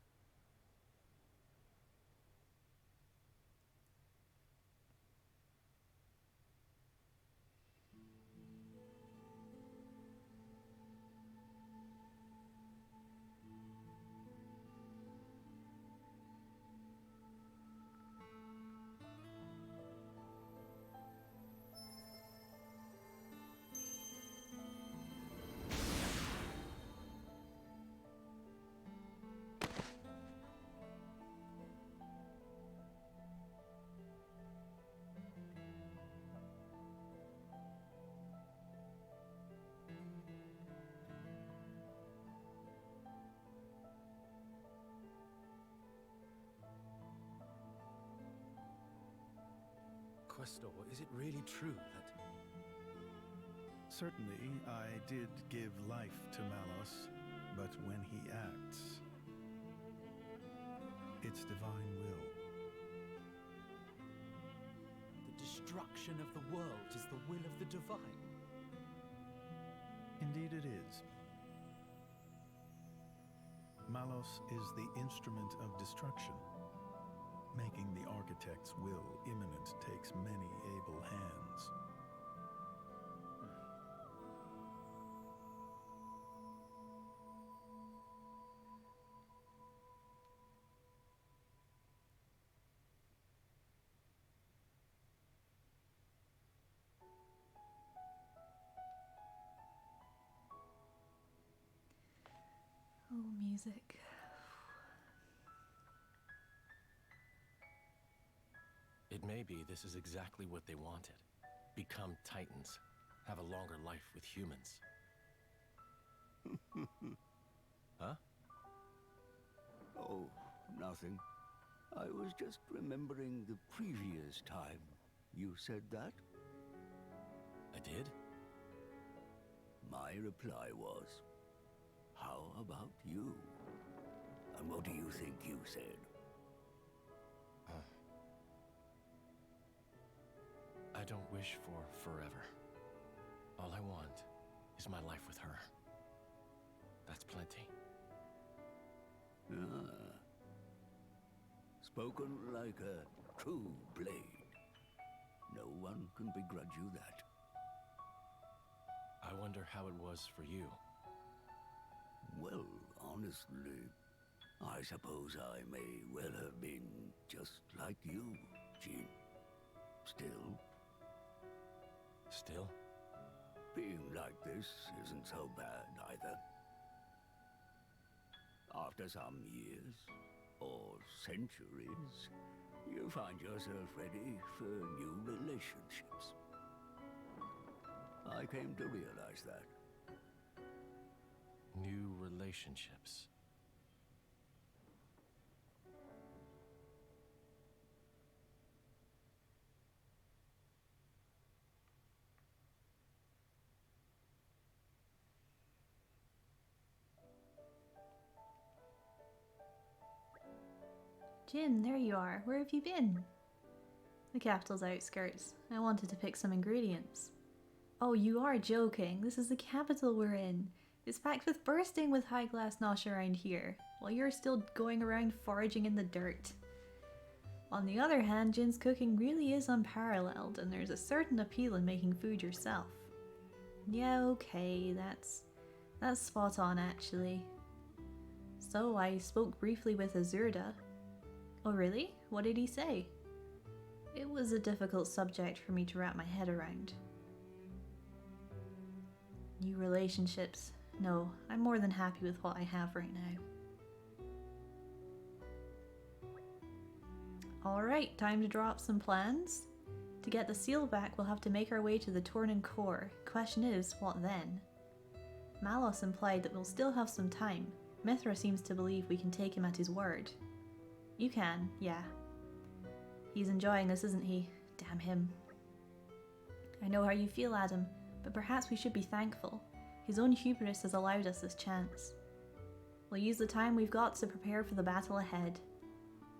Questor, is it really true that... Certainly, I did give life to Malos, but when he acts, it's divine will. The destruction of the world is the will of the divine? Indeed it is. Malos is the instrument of destruction. Making the architect's will imminent takes many able hands. Oh, music. It may be this is exactly what they wanted. Become Titans. Have a longer life with humans. Huh? Oh, nothing. I was just remembering the previous time you said that. I did? My reply was, how about you? And what do you think you said? I don't wish for forever. All I want is my life with her. That's plenty. Ah. Spoken like a true blade. No one can begrudge you that. I wonder how it was for you. Well, honestly, I suppose I may well have been just like you, Jean. Still, Still? being like this isn't so bad either. After some years, or centuries, you find yourself ready for new relationships. I came to realize that. New relationships. Jin, there you are. Where have you been? The capital's outskirts. I wanted to pick some ingredients. Oh, you are joking. This is the capital we're in. It's packed with bursting with high-class nosh around here, while you're still going around foraging in the dirt. On the other hand, Jin's cooking really is unparalleled, and there's a certain appeal in making food yourself. Yeah, okay, that's spot on actually. So I spoke briefly with Azurda. Oh really? What did he say? It was a difficult subject for me to wrap my head around. New relationships. No, I'm more than happy with what I have right now. Alright, time to draw up some plans. To get the seal back, we'll have to make our way to the Tornan core. Question is, what then? Malos implied that we'll still have some time. Mithra seems to believe we can take him at his word. You can, yeah. He's enjoying this, isn't he? Damn him. I know how you feel, Adam, but perhaps we should be thankful. His own hubris has allowed us this chance. We'll use the time we've got to prepare for the battle ahead.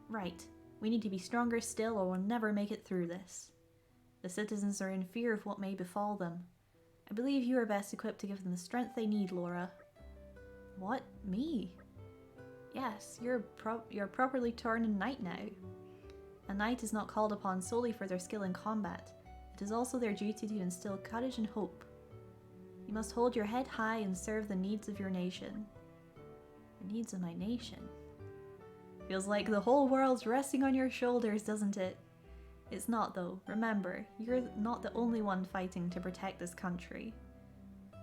Right. We need to be stronger still or we'll never make it through this. The citizens are in fear of what may befall them. I believe you are best equipped to give them the strength they need, Laura. What? Me? Yes, you're properly Tornan knight now. A knight is not called upon solely for their skill in combat. It is also their duty to instill courage and hope. You must hold your head high and serve the needs of your nation. The needs of my nation? Feels like the whole world's resting on your shoulders, doesn't it? It's not though. Remember, you're not the only one fighting to protect this country.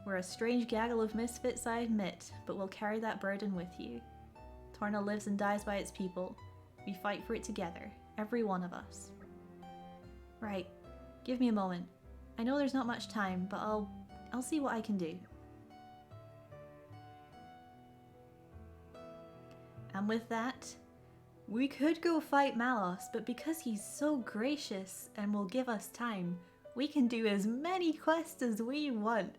We're a strange gaggle of misfits, I admit, but we'll carry that burden with you. Torna lives and dies by its people. We fight for it together, every one of us. Right. Give me a moment. I know there's not much time, but I'll see what I can do. And with that, we could go fight Malos, but because he's so gracious and will give us time, we can do as many quests as we want.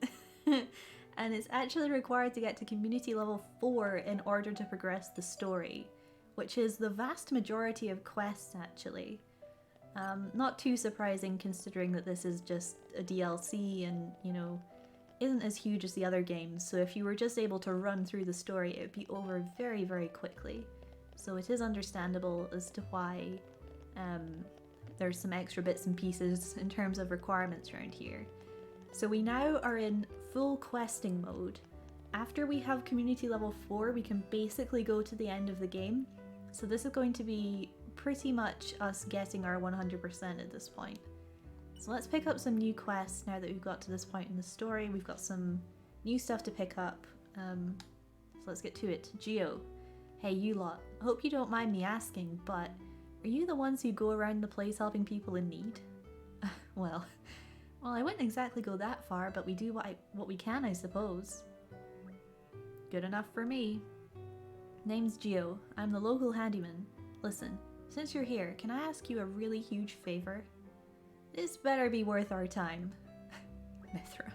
And it's actually required to get to community level 4 in order to progress the story, which is the vast majority of quests actually. Not too surprising considering that this is just a DLC and, you know, isn't as huge as the other games, so if you were just able to run through the story it would be over very, very quickly. So it is understandable as to why there's some extra bits and pieces in terms of requirements around here. So we now are in full questing mode. After we have community level 4 we can basically go to the end of the game. So this is going to be pretty much us getting our 100% at this point. So let's pick up some new quests now that we've got to this point in the story. We've got some new stuff to pick up. So let's get to it. Geo. Hey you lot, hope you don't mind me asking, but are you the ones who go around the place helping people in need? Well, I wouldn't exactly go that far, but we do what we can, I suppose. Good enough for me. Name's Geo. I'm the local handyman. Listen, since you're here, can I ask you a really huge favor? This better be worth our time. Mithra.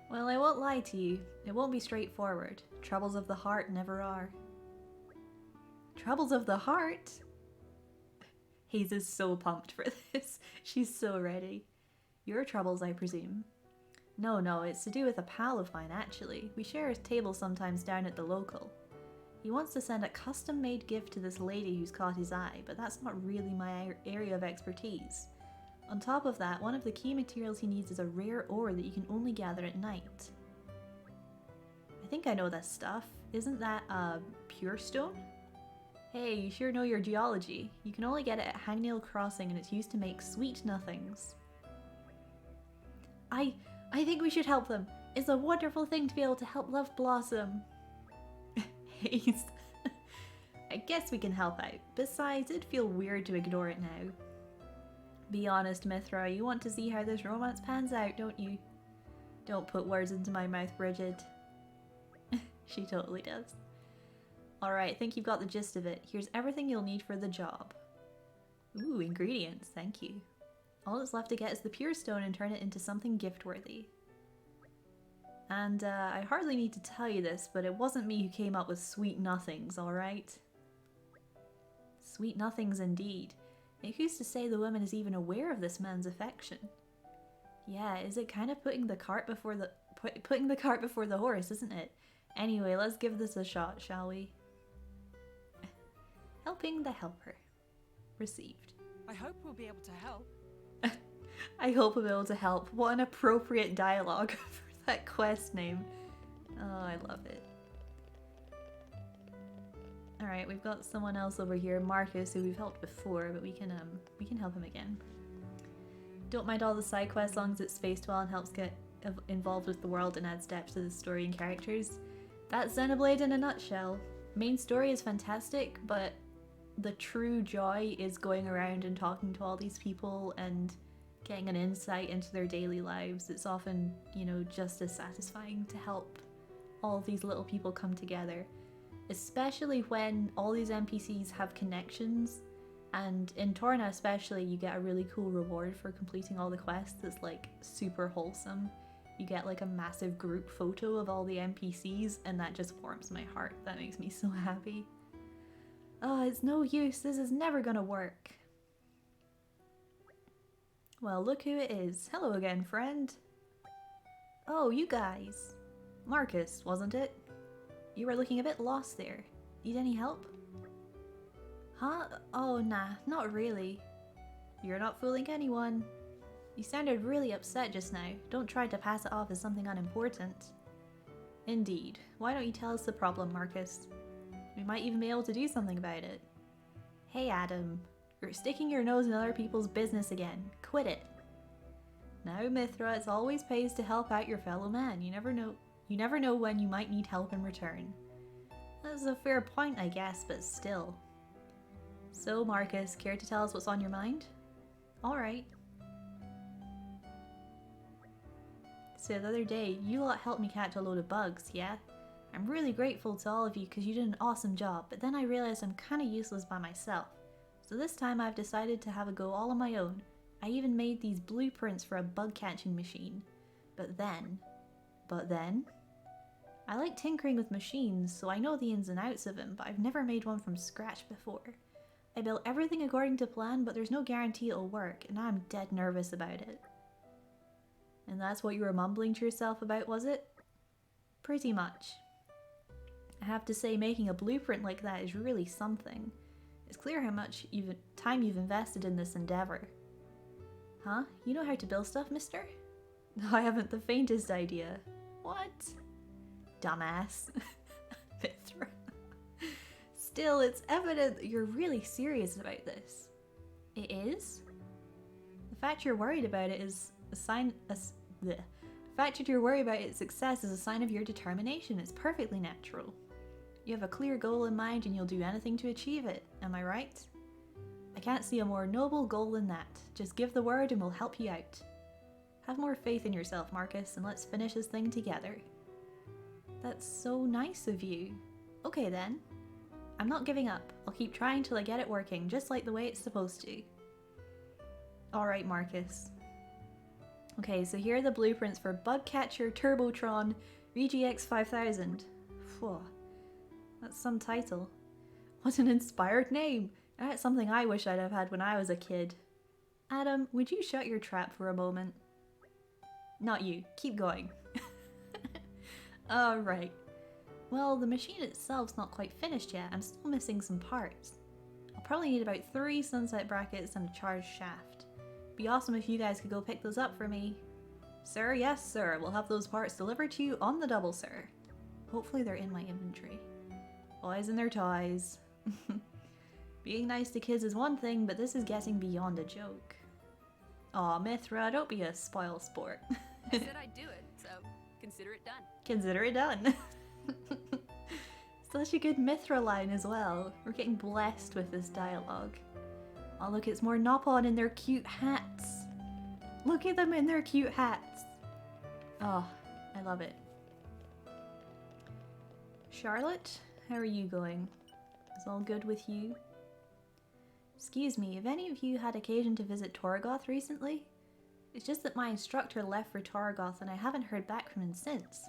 Well, I won't lie to you. It won't be straightforward. Troubles of the heart never are. Troubles of the heart? Hayes is so pumped for this. She's so ready. Your troubles, I presume. No, it's to do with a pal of mine, actually. We share a table sometimes down at the local. He wants to send a custom-made gift to this lady who's caught his eye, but that's not really my area of expertise. On top of that, one of the key materials he needs is a rare ore that you can only gather at night. I think I know this stuff. Isn't that pure stone? Hey, you sure know your geology. You can only get it at Hangnail Crossing and it's used to make sweet nothings. I think we should help them. It's a wonderful thing to be able to help love blossom. Hayes. I guess we can help out. Besides, it'd feel weird to ignore it now. Be honest, Mithra, you want to see how this romance pans out, don't you? Don't put words into my mouth, Bridget. She totally does. Alright, I think you've got the gist of it. Here's everything you'll need for the job. Ooh, ingredients, thank you. All that's left to get is the pure stone and turn it into something gift-worthy. And I hardly need to tell you this, but it wasn't me who came up with sweet nothings, alright? Sweet nothings indeed. And who's to say the woman is even aware of this man's affection? Yeah, is it kind of putting the cart before the horse, isn't it? Anyway, let's give this a shot, shall we? Helping the helper. Received. I hope we'll be able to help. I hope we'll be able to help. What an appropriate dialogue for that quest name. Oh, I love it. Alright, we've got someone else over here, Marcus, who we've helped before, but we can help him again. Don't mind all the side quests as long as it's spaced well and helps get involved with the world and adds depth to the story and characters. That's Xenoblade in a nutshell. Main story is fantastic, but the true joy is going around and talking to all these people and getting an insight into their daily lives. It's often, you know, just as satisfying to help all these little people come together, especially when all these NPCs have connections. And in Torna especially, you get a really cool reward for completing all the quests that's like super wholesome. You get like a massive group photo of all the NPCs, and that just warms my heart. That makes me so happy. Oh, it's no use. This is never gonna work. Well, look who it is. Hello again, friend. Oh, you guys. Marcus, wasn't it? You were looking a bit lost there. Need any help? Huh? Oh, nah, not really. You're not fooling anyone. You sounded really upset just now. Don't try to pass it off as something unimportant. Indeed. Why don't you tell us the problem, Marcus? We might even be able to do something about it. Hey, Adam. You're sticking your nose in other people's business again. Quit it. Now, Mithra, it always pays to help out your fellow man. You never know when you might need help in return. That's a fair point, I guess, but still. So, Marcus, care to tell us what's on your mind? Alright. So the other day, you lot helped me catch a load of bugs, yeah? I'm really grateful to all of you because you did an awesome job, but then I realized I'm kinda useless by myself. So this time I've decided to have a go all on my own. I even made these blueprints for a bug catching machine. But then... I like tinkering with machines, so I know the ins and outs of them, but I've never made one from scratch before. I built everything according to plan, but there's no guarantee it'll work, and I'm dead nervous about it. And that's what you were mumbling to yourself about, was it? Pretty much. I have to say, making a blueprint like that is really something. It's clear how much time you've invested in this endeavor. Huh? You know how to build stuff, mister? I haven't the faintest idea. What? Dumbass. Mithra. Still, it's evident that you're really serious about this. It is? The fact you're worried about it is a sign... The fact that you're worried about its success is a sign of your determination. It's perfectly natural. You have a clear goal in mind and you'll do anything to achieve it. Am I right? I can't see a more noble goal than that. Just give the word and we'll help you out. Have more faith in yourself, Marcus, and let's finish this thing together. That's so nice of you. Okay then. I'm not giving up. I'll keep trying till I get it working, just like the way it's supposed to. Alright, Marcus. Okay, so here are the blueprints for Bugcatcher Turbotron VGX 5000. Phew. That's some title. What an inspired name! That's something I wish I'd have had when I was a kid. Adam, would you shut your trap for a moment? Not you. Keep going. Alright. Well, the machine itself's not quite finished yet. I'm still missing some parts. I'll probably need about 3 sunset brackets and a charged shaft. Be awesome if you guys could go pick those up for me. Sir, yes sir. We'll have those parts delivered to you on the double, sir. Hopefully they're in my inventory. Boys and their toys. Being nice to kids is one thing, but this is getting beyond a joke. Aw, Mithra, don't be a spoil sport. I said I'd do it, so consider it done. Consider it done. Such a good Mithra line as well. We're getting blessed with this dialogue. Oh look, it's more Nopon in their cute hats. Look at them in their cute hats. Oh, I love it. Charlotte, how are you going? Is all good with you? Excuse me, have any of you had occasion to visit Torgoth recently? It's just that my instructor left for Torgoth and I haven't heard back from him since.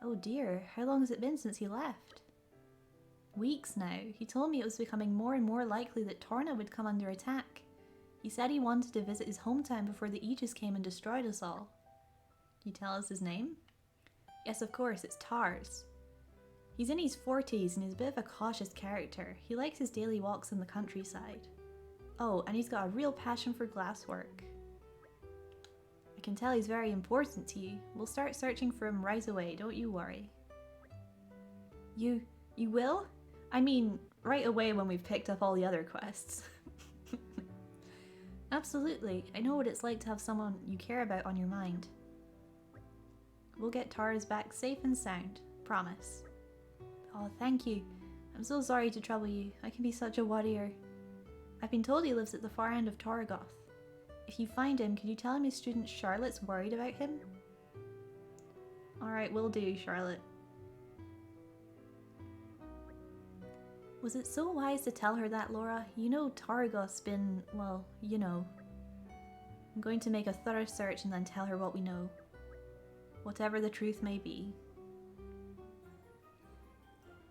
Oh dear, how long has it been since he left? Weeks now. He told me it was becoming more and more likely that Torna would come under attack. He said he wanted to visit his hometown before the Aegis came and destroyed us all. Can you tell us his name? Yes, of course, it's Tars. He's in his 40s and he's a bit of a cautious character. He likes his daily walks in the countryside. Oh, and he's got a real passion for glasswork. I can tell he's very important to you. We'll start searching for him right away, don't you worry. You will? I mean, right away when we've picked up all the other quests. Absolutely. I know what it's like to have someone you care about on your mind. We'll get Tars back safe and sound. Promise. Oh, thank you. I'm so sorry to trouble you. I can be such a worrier. I've been told he lives at the far end of Torgoth. If you find him, could you tell him his student Charlotte's worried about him? Alright, will do, Charlotte. Was it so wise to tell her that, Laura? You know Torgoth's been, well, you know. I'm going to make a thorough search and then tell her what we know. Whatever the truth may be.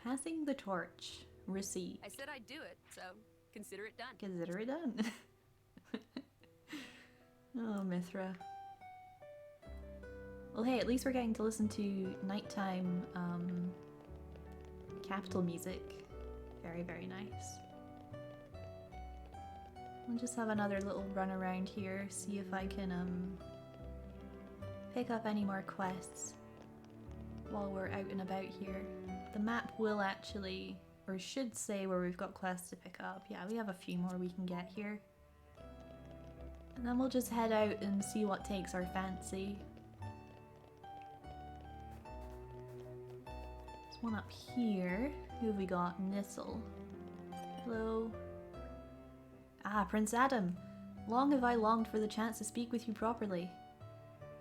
Passing the torch. Received. I said I'd do it, so consider it done. Consider it done. Oh, Mithra. Well, hey, at least we're getting to listen to nighttime capital music. Very, very nice. We'll just have another little run around here, see if I can pick up any more quests while we're out and about here. The map will actually, or should say where we've got quests to pick up. Yeah, we have a few more we can get here. And then we'll just head out and see what takes our fancy. There's one up here. Who have we got? Nissel. Hello. Ah, Prince Adam. Long have I longed for the chance to speak with you properly.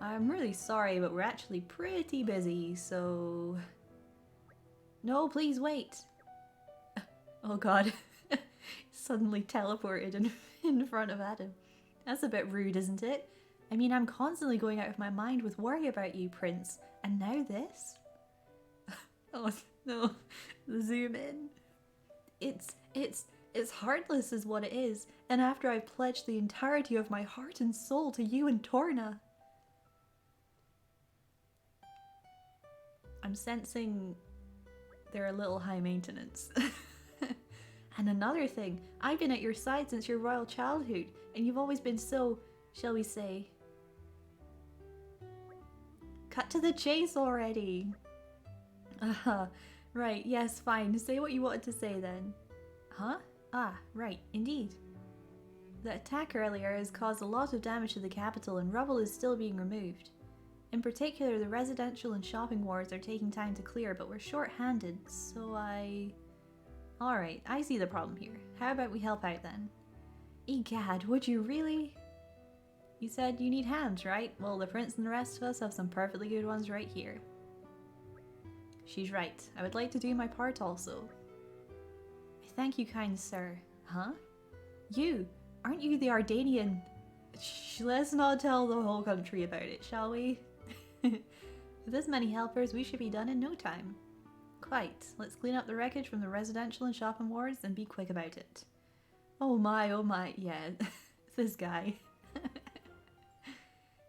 I'm really sorry, but we're actually pretty busy, so... No, please wait. Oh god. Suddenly teleported in front of Adam. That's a bit rude, isn't it? I mean, I'm constantly going out of my mind with worry about you, Prince. And now this? Oh, no. Zoom in. It's heartless is what it is. And after I've pledged the entirety of my heart and soul to you and Torna. I'm sensing they're a little high maintenance. And another thing, I've been at your side since your royal childhood, and you've always been so, shall we say... Cut to the chase already! Right, yes, fine. Say what you wanted to say then. Huh? Ah, right, indeed. The attack earlier has caused a lot of damage to the capital and rubble is still being removed. In particular, the residential and shopping wards are taking time to clear, but we're short-handed, so Alright, I see the problem here. How about we help out then? Egad, would you really? You said you need hands, right? Well, the prince and the rest of us have some perfectly good ones right here. She's right. I would like to do my part also. Thank you, kind sir. Huh? You! Aren't you the Ardanian? Let's not tell the whole country about it, shall we? With this many helpers, we should be done in no time. Quite. Let's clean up the wreckage from the residential and shopping wards and be quick about it. Oh my, yeah. This guy.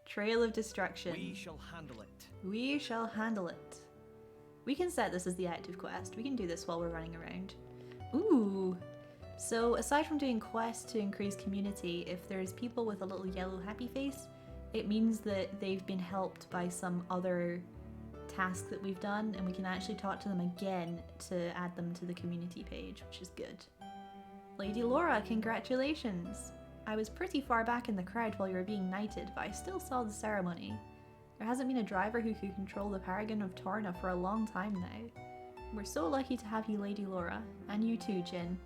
Trail of destruction. We shall handle it. We shall handle it. We can set this as the active quest. We can do this while we're running around. Ooh! So aside from doing quests to increase community, if there's people with a little yellow happy face, it means that they've been helped by some other task that we've done, and we can actually talk to them again to add them to the community page, which is good. Lady Laura, congratulations! I was pretty far back in the crowd while you were being knighted, but I still saw the ceremony. There hasn't been a driver who could control the Paragon of Torna for a long time now. We're so lucky to have you, Lady Laura, and you too, Jin.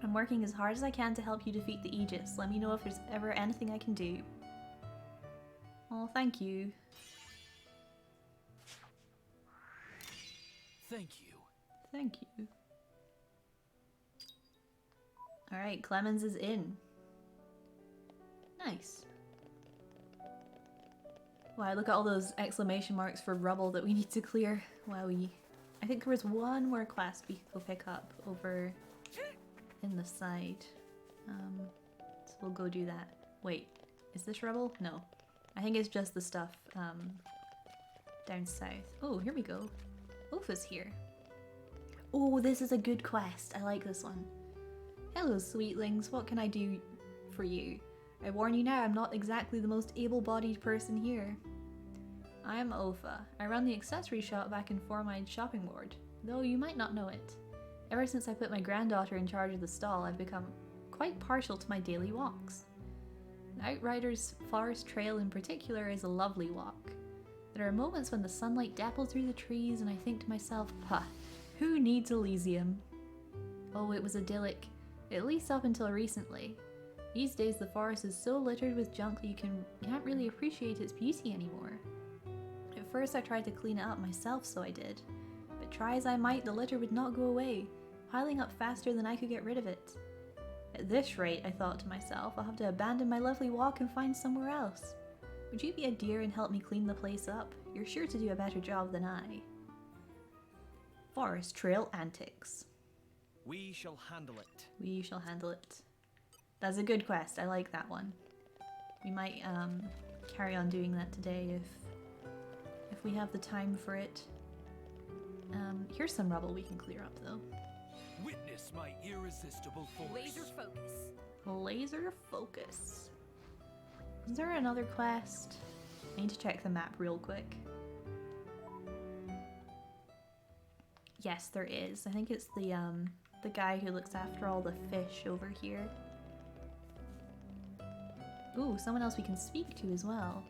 I'm working as hard as I can to help you defeat the Aegis. Let me know if there's ever anything I can do. Oh, thank you. Thank you. Thank you. Alright, Clemens is in. Nice. Wow, look at all those exclamation marks for rubble that we need to clear. Wowie. I think there was one more quest we could go pick up over in the side. So we'll go do that. Wait, is this rubble? No. I think it's just the stuff down south. Oh, here we go. Opha's here. Oh, this is a good quest. I like this one. Hello, sweetlings. What can I do for you? I warn you now, I'm not exactly the most able-bodied person here. I'm Opha. I run the accessory shop back in Four-Mined Shopping Ward, though you might not know it. Ever since I put my granddaughter in charge of the stall, I've become quite partial to my daily walks. The Outrider's Forest Trail in particular is a lovely walk. There are moments when the sunlight dapples through the trees and I think to myself, "Pah, Who needs Elysium? Oh, it was idyllic. At least up until recently. These days the forest is so littered with junk that you can't really appreciate its beauty anymore. At first I tried to clean it up myself, so I did. But try as I might, the litter would not go away, piling up faster than I could get rid of it. At this rate, I thought to myself, I'll have to abandon my lovely walk and find somewhere else. Would you be a dear and help me clean the place up? You're sure to do a better job than I. Forest Trail Antics. We shall handle it. We shall handle it. That's a good quest. I like that one. We might carry on doing that today if we have the time for it. Here's some rubble we can clear up though. Witness my irresistible force. Laser focus. Laser focus. Is there another quest? I need to check the map real quick. Yes, there is. I think it's the guy who looks after all the fish over here. Ooh, someone else we can speak to as well.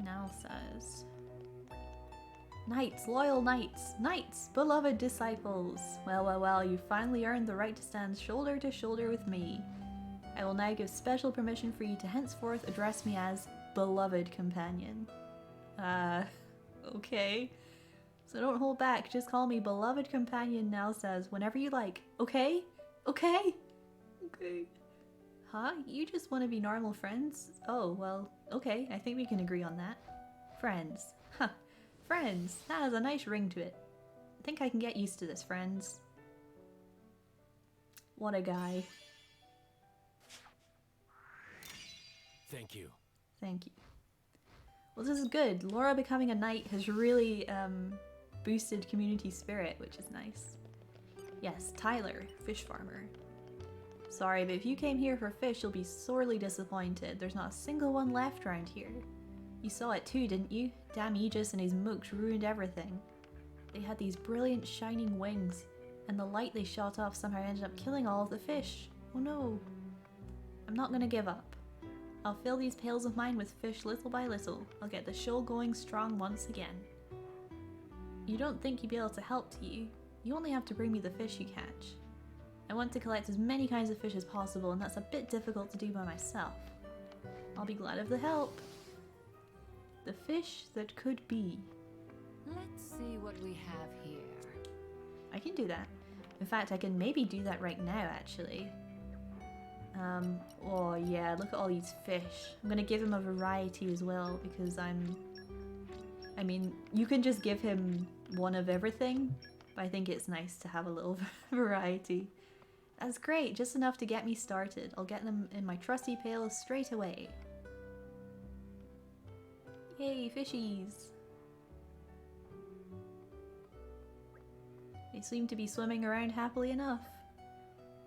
Nal says, Knights, loyal knights, knights, beloved disciples. Well, well, well, you finally earned the right to stand shoulder to shoulder with me. I will now give special permission for you to henceforth address me as beloved companion. Okay. So don't hold back, just call me beloved companion, Nal says, whenever you like. Okay? Okay? Okay. Huh? You just want to be normal friends? Oh, well, okay, I think we can agree on that. Friends. Huh. Friends. That has a nice ring to it. I think I can get used to this, friends. What a guy. Thank you. Thank you. Well, this is good. Laura becoming a knight has really boosted community spirit, which is nice. Yes, Tyler, fish farmer. Sorry, but if you came here for fish, you'll be sorely disappointed. There's not a single one left around here. You saw it too, didn't you? Damn Aegis and his mooks ruined everything. They had these brilliant shining wings, and the light they shot off somehow ended up killing all of the fish. Oh no. I'm not gonna give up. I'll fill these pails of mine with fish little by little. I'll get the shoal going strong once again. You don't think you'd be able to help, do you? You only have to bring me the fish you catch. I want to collect as many kinds of fish as possible, and that's a bit difficult to do by myself. I'll be glad of the help. The fish that could be. Let's see what we have here. I can do that. In fact, I can maybe do that right now, actually. Oh yeah, look at all these fish. I'm gonna give him a variety as well, because I mean, you can just give him one of everything, but I think it's nice to have a little variety. That's great, just enough to get me started. I'll get them in my trusty pails straight away. Yay, fishies! They seem to be swimming around happily enough.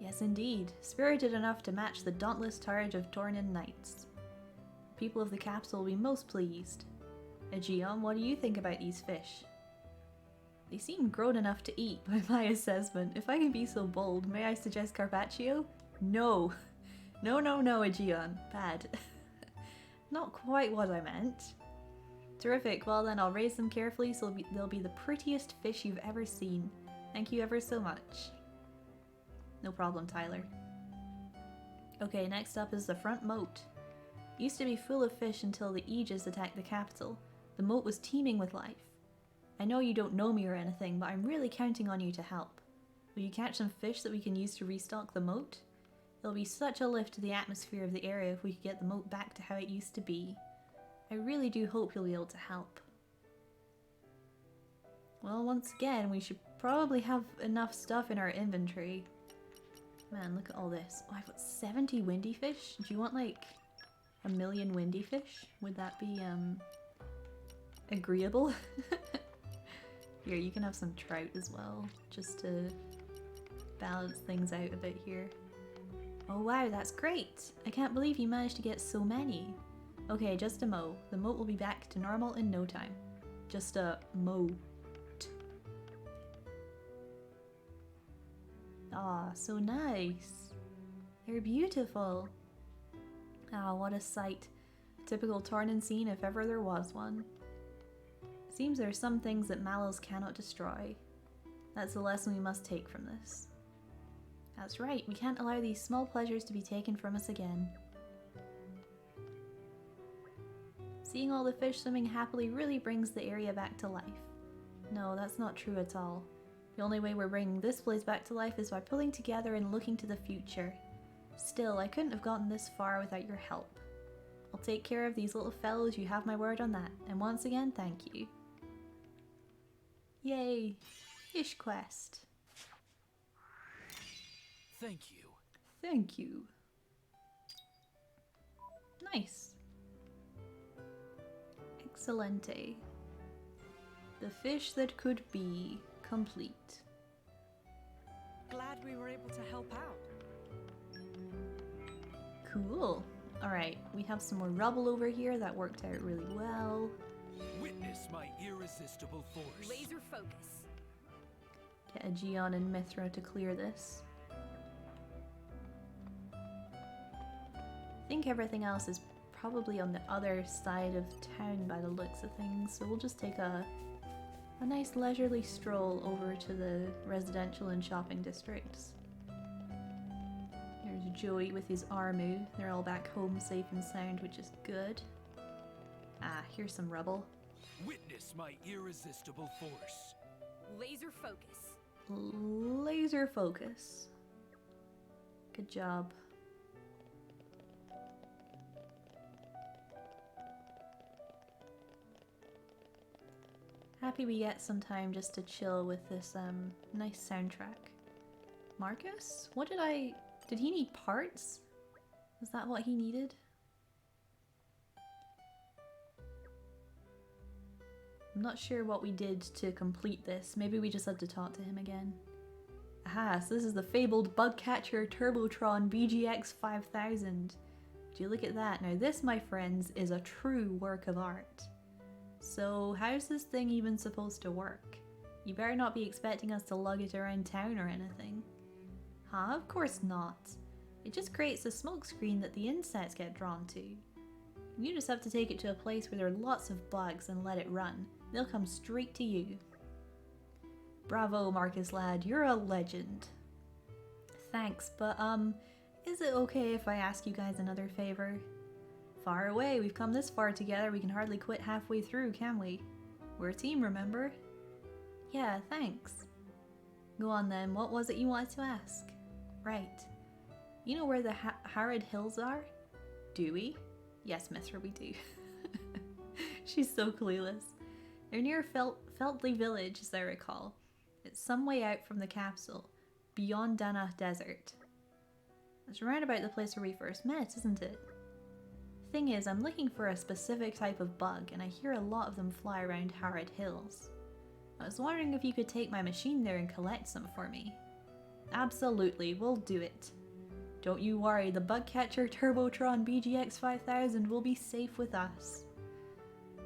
Yes, indeed. Spirited enough to match the dauntless courage of Tornan knights. The people of the capital will be most pleased. Aegeon, what do you think about these fish? They seem grown enough to eat, by my assessment. If I can be so bold, may I suggest carpaccio? No. No, no, no, Aegeon. Bad. Not quite what I meant. Terrific. Well then, I'll raise them carefully so they'll be the prettiest fish you've ever seen. Thank you ever so much. No problem, Tyler. Okay, next up is the front moat. It used to be full of fish until the Aegis attacked the capital. The moat was teeming with life. I know you don't know me or anything, but I'm really counting on you to help. Will you catch some fish that we can use to restock the moat? It'll be such a lift to the atmosphere of the area if we could get the moat back to how it used to be. I really do hope you'll be able to help. Well, once again, we should probably have enough stuff in our inventory. Man, look at all this. Oh, I've got 70 windy fish. Do you want like 1,000,000 windy fish? Would that be agreeable? Here, you can have some trout as well, just to balance things out a bit here. Oh wow, that's great! I can't believe you managed to get so many. Okay, just a mo. The moat will be back to normal in no time. Just a mo. Ah, so nice. They're beautiful. Ah, what a sight. Typical Tornan scene if ever there was one. Seems there are some things that Mallows cannot destroy. That's the lesson we must take from this. That's right, we can't allow these small pleasures to be taken from us again. Seeing all the fish swimming happily really brings the area back to life. No, that's not true at all. The only way we're bringing this place back to life is by pulling together and looking to the future. Still, I couldn't have gotten this far without your help. I'll take care of these little fellows, you have my word on that. And once again, thank you. Yay! Fish quest. Thank you. Thank you. Nice. Excelente. The fish that could be complete. Glad we were able to help out. Cool. Alright, we have some more rubble over here. That worked out really well. Witness my irresistible force. Laser focus. Get a Geon and Mithra to clear this. I think everything else is probably on the other side of town by the looks of things, so we'll just take a nice leisurely stroll over to the residential and shopping districts. There's Joey with his Armu. They're all back home safe and sound, which is good. Ah, here's some rubble. Witness my irresistible force. Laser focus. Laser focus. Good job. Happy we get some time just to chill with this nice soundtrack. Marcus? Did he need parts? Was that what he needed? I'm not sure what we did to complete this. Maybe we just had to talk to him again. Aha, so this is the fabled Bugcatcher Turbotron BGX 5000. Do you look at that? Now this, my friends, is a true work of art. So how's this thing even supposed to work? You better not be expecting us to lug it around town or anything. Huh? Of course not. It just creates a smoke screen that the insects get drawn to. You just have to take it to a place where there are lots of bugs and let it run. They'll come straight to you. Bravo, Marcus lad, you're a legend. Thanks, but is it okay if I ask you guys another favor? Far away, we've come this far together, we can hardly quit halfway through, can we? We're a team, remember? Yeah, thanks. Go on then, what was it you wanted to ask? Right. You know where the Harrod Hills are? Do we? Yes, Mithra, we do. She's so clueless. They're near Feltley Village, as I recall. It's some way out from the capsule, beyond Danach Desert. It's right about the place where we first met, isn't it? Thing is, I'm looking for a specific type of bug, and I hear a lot of them fly around Harrod Hills. I was wondering if you could take my machine there and collect some for me. Absolutely, we'll do it. Don't you worry, the Bugcatcher Turbotron BGX 5000 will be safe with us.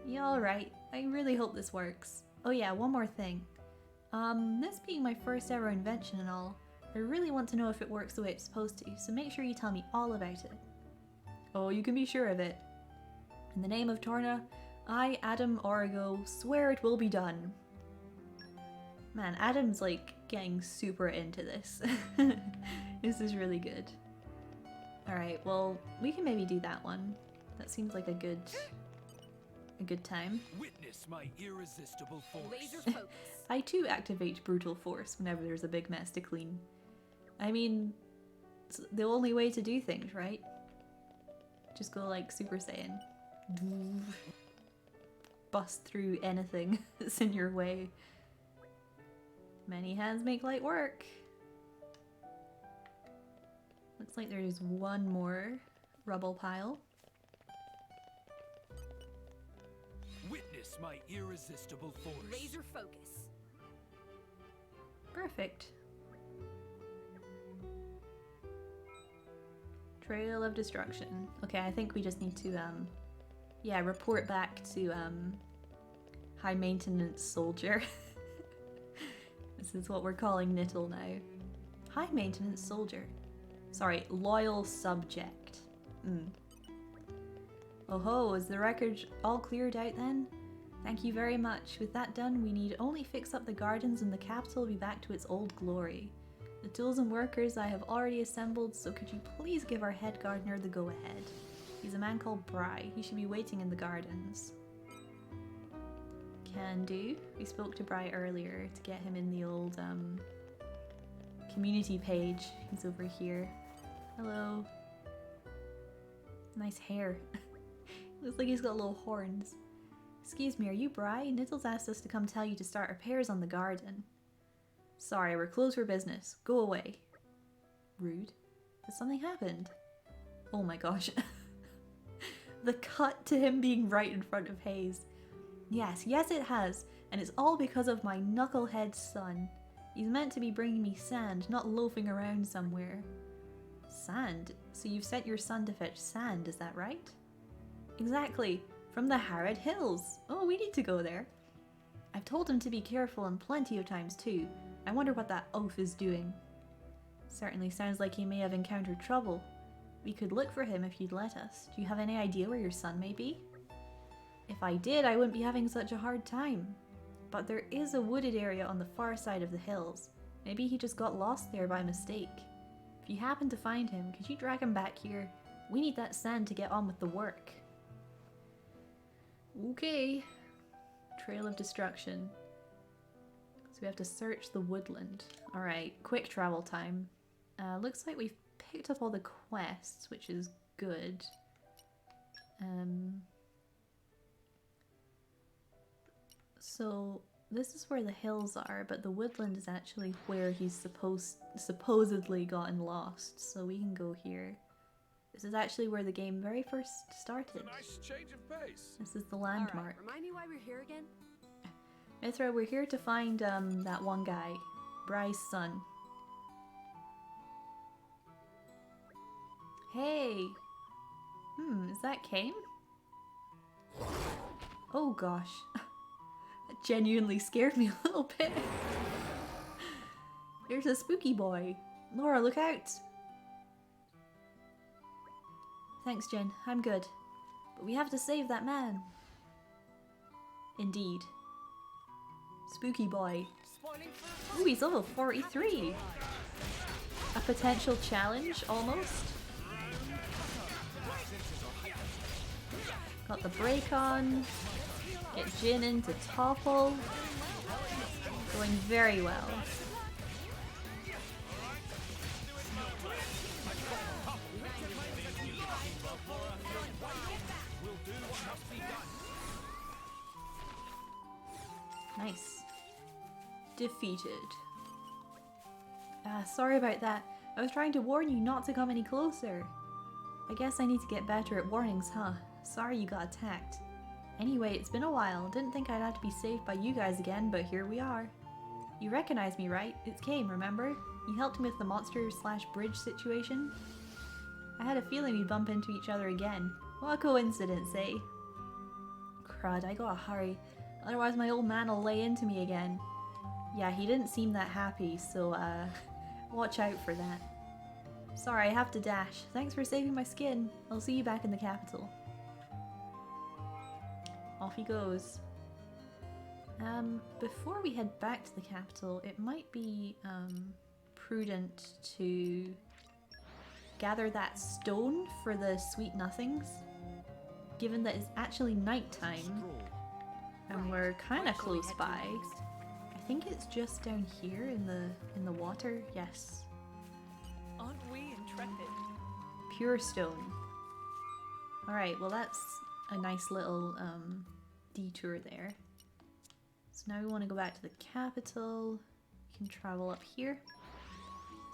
Yeah, alright. I really hope this works. Oh yeah, one more thing. This being my first ever invention and all, I really want to know if it works the way it's supposed to, so make sure you tell me all about it. Oh, you can be sure of it. In the name of Torna, I, Adam Origo, swear it will be done. Man, Adam's like getting super into this. This is really good. Alright, well, we can maybe do that one. That seems like a good time. Witness my irresistible force. Laser focus. I too activate brutal force whenever there's a big mess to clean. I mean, it's the only way to do things, right? Just go like Super Saiyan. Bust through anything that's in your way. Many hands make light work. Looks like there's one more rubble pile. Witness my irresistible force. Laser focus. Perfect. Trail of destruction. Okay, I think we just need to yeah, report back to high maintenance soldier. This is what we're calling Nittle now. High maintenance soldier. Sorry, loyal subject. Oh ho, is the wreckage all cleared out then? Thank you very much. With that done, we need only fix up the gardens and the capital will be back to its old glory. The tools and workers I have already assembled, so could you please give our head gardener the go-ahead? He's a man called Bry. He should be waiting in the gardens. Can do. We spoke to Bry earlier to get him in the old community page. He's over here. Hello. Nice hair. Looks like he's got little horns. Excuse me, are you Bry? Nittles asked us to come tell you to start repairs on the garden. Sorry, we're closed for business. Go away. Rude. Has something happened? Oh my gosh. The cut to him being right in front of Hayes. Yes, yes it has. And it's all because of my knucklehead son. He's meant to be bringing me sand, not loafing around somewhere. Sand? So you've sent your son to fetch sand, is that right? Exactly. From the Harrod Hills. Oh, we need to go there. I've told him to be careful and plenty of times too. I wonder what that oaf is doing. Certainly sounds like he may have encountered trouble. We could look for him if you'd let us. Do you have any idea where your son may be? If I did, I wouldn't be having such a hard time. But there is a wooded area on the far side of the hills. Maybe he just got lost there by mistake. If you happen to find him, could you drag him back here? We need that sand to get on with the work. Okay. Trail of Destruction. So we have to search the woodland. Alright, quick travel time. Looks like we've picked up all the quests, which is good. So this is where the hills are, but the woodland is actually where he's supposedly gotten lost. So we can go here. This is actually where the game very first started. It's a nice change of pace. This is the landmark. All right, remind me why we're here again? Mithra, we're here to find that one guy, Bry's son. Hey! Is that Kane? Oh gosh. That genuinely scared me a little bit. There's a spooky boy. Laura, look out! Thanks, Jen. I'm good. But we have to save that man. Indeed. Spooky boy. Ooh, he's level 43. A potential challenge, almost. Got the break on. Get Jin in to topple. Going very well. Nice. Defeated. Sorry about that. I was trying to warn you not to come any closer. I guess I need to get better at warnings, huh? Sorry you got attacked. Anyway, it's been a while. Didn't think I'd have to be saved by you guys again, but here we are. You recognize me, right? It's Kane, remember? You helped me with the monster/bridge situation. I had a feeling we'd bump into each other again. What a coincidence, eh? Crud, I gotta hurry. Otherwise my old man will lay into me again. Yeah, he didn't seem that happy, so watch out for that. Sorry, I have to dash. Thanks for saving my skin. I'll see you back in the capital. Off he goes. Before we head back to the capital, it might be prudent to gather that stone for the sweet nothings, given that it's actually nighttime and we're kind of close by. I think it's just down here in the water. Yes. Aren't we intrepid? Pure stone. All right. Well, that's a nice little detour there. So now we want to go back to the capital. We can travel up here.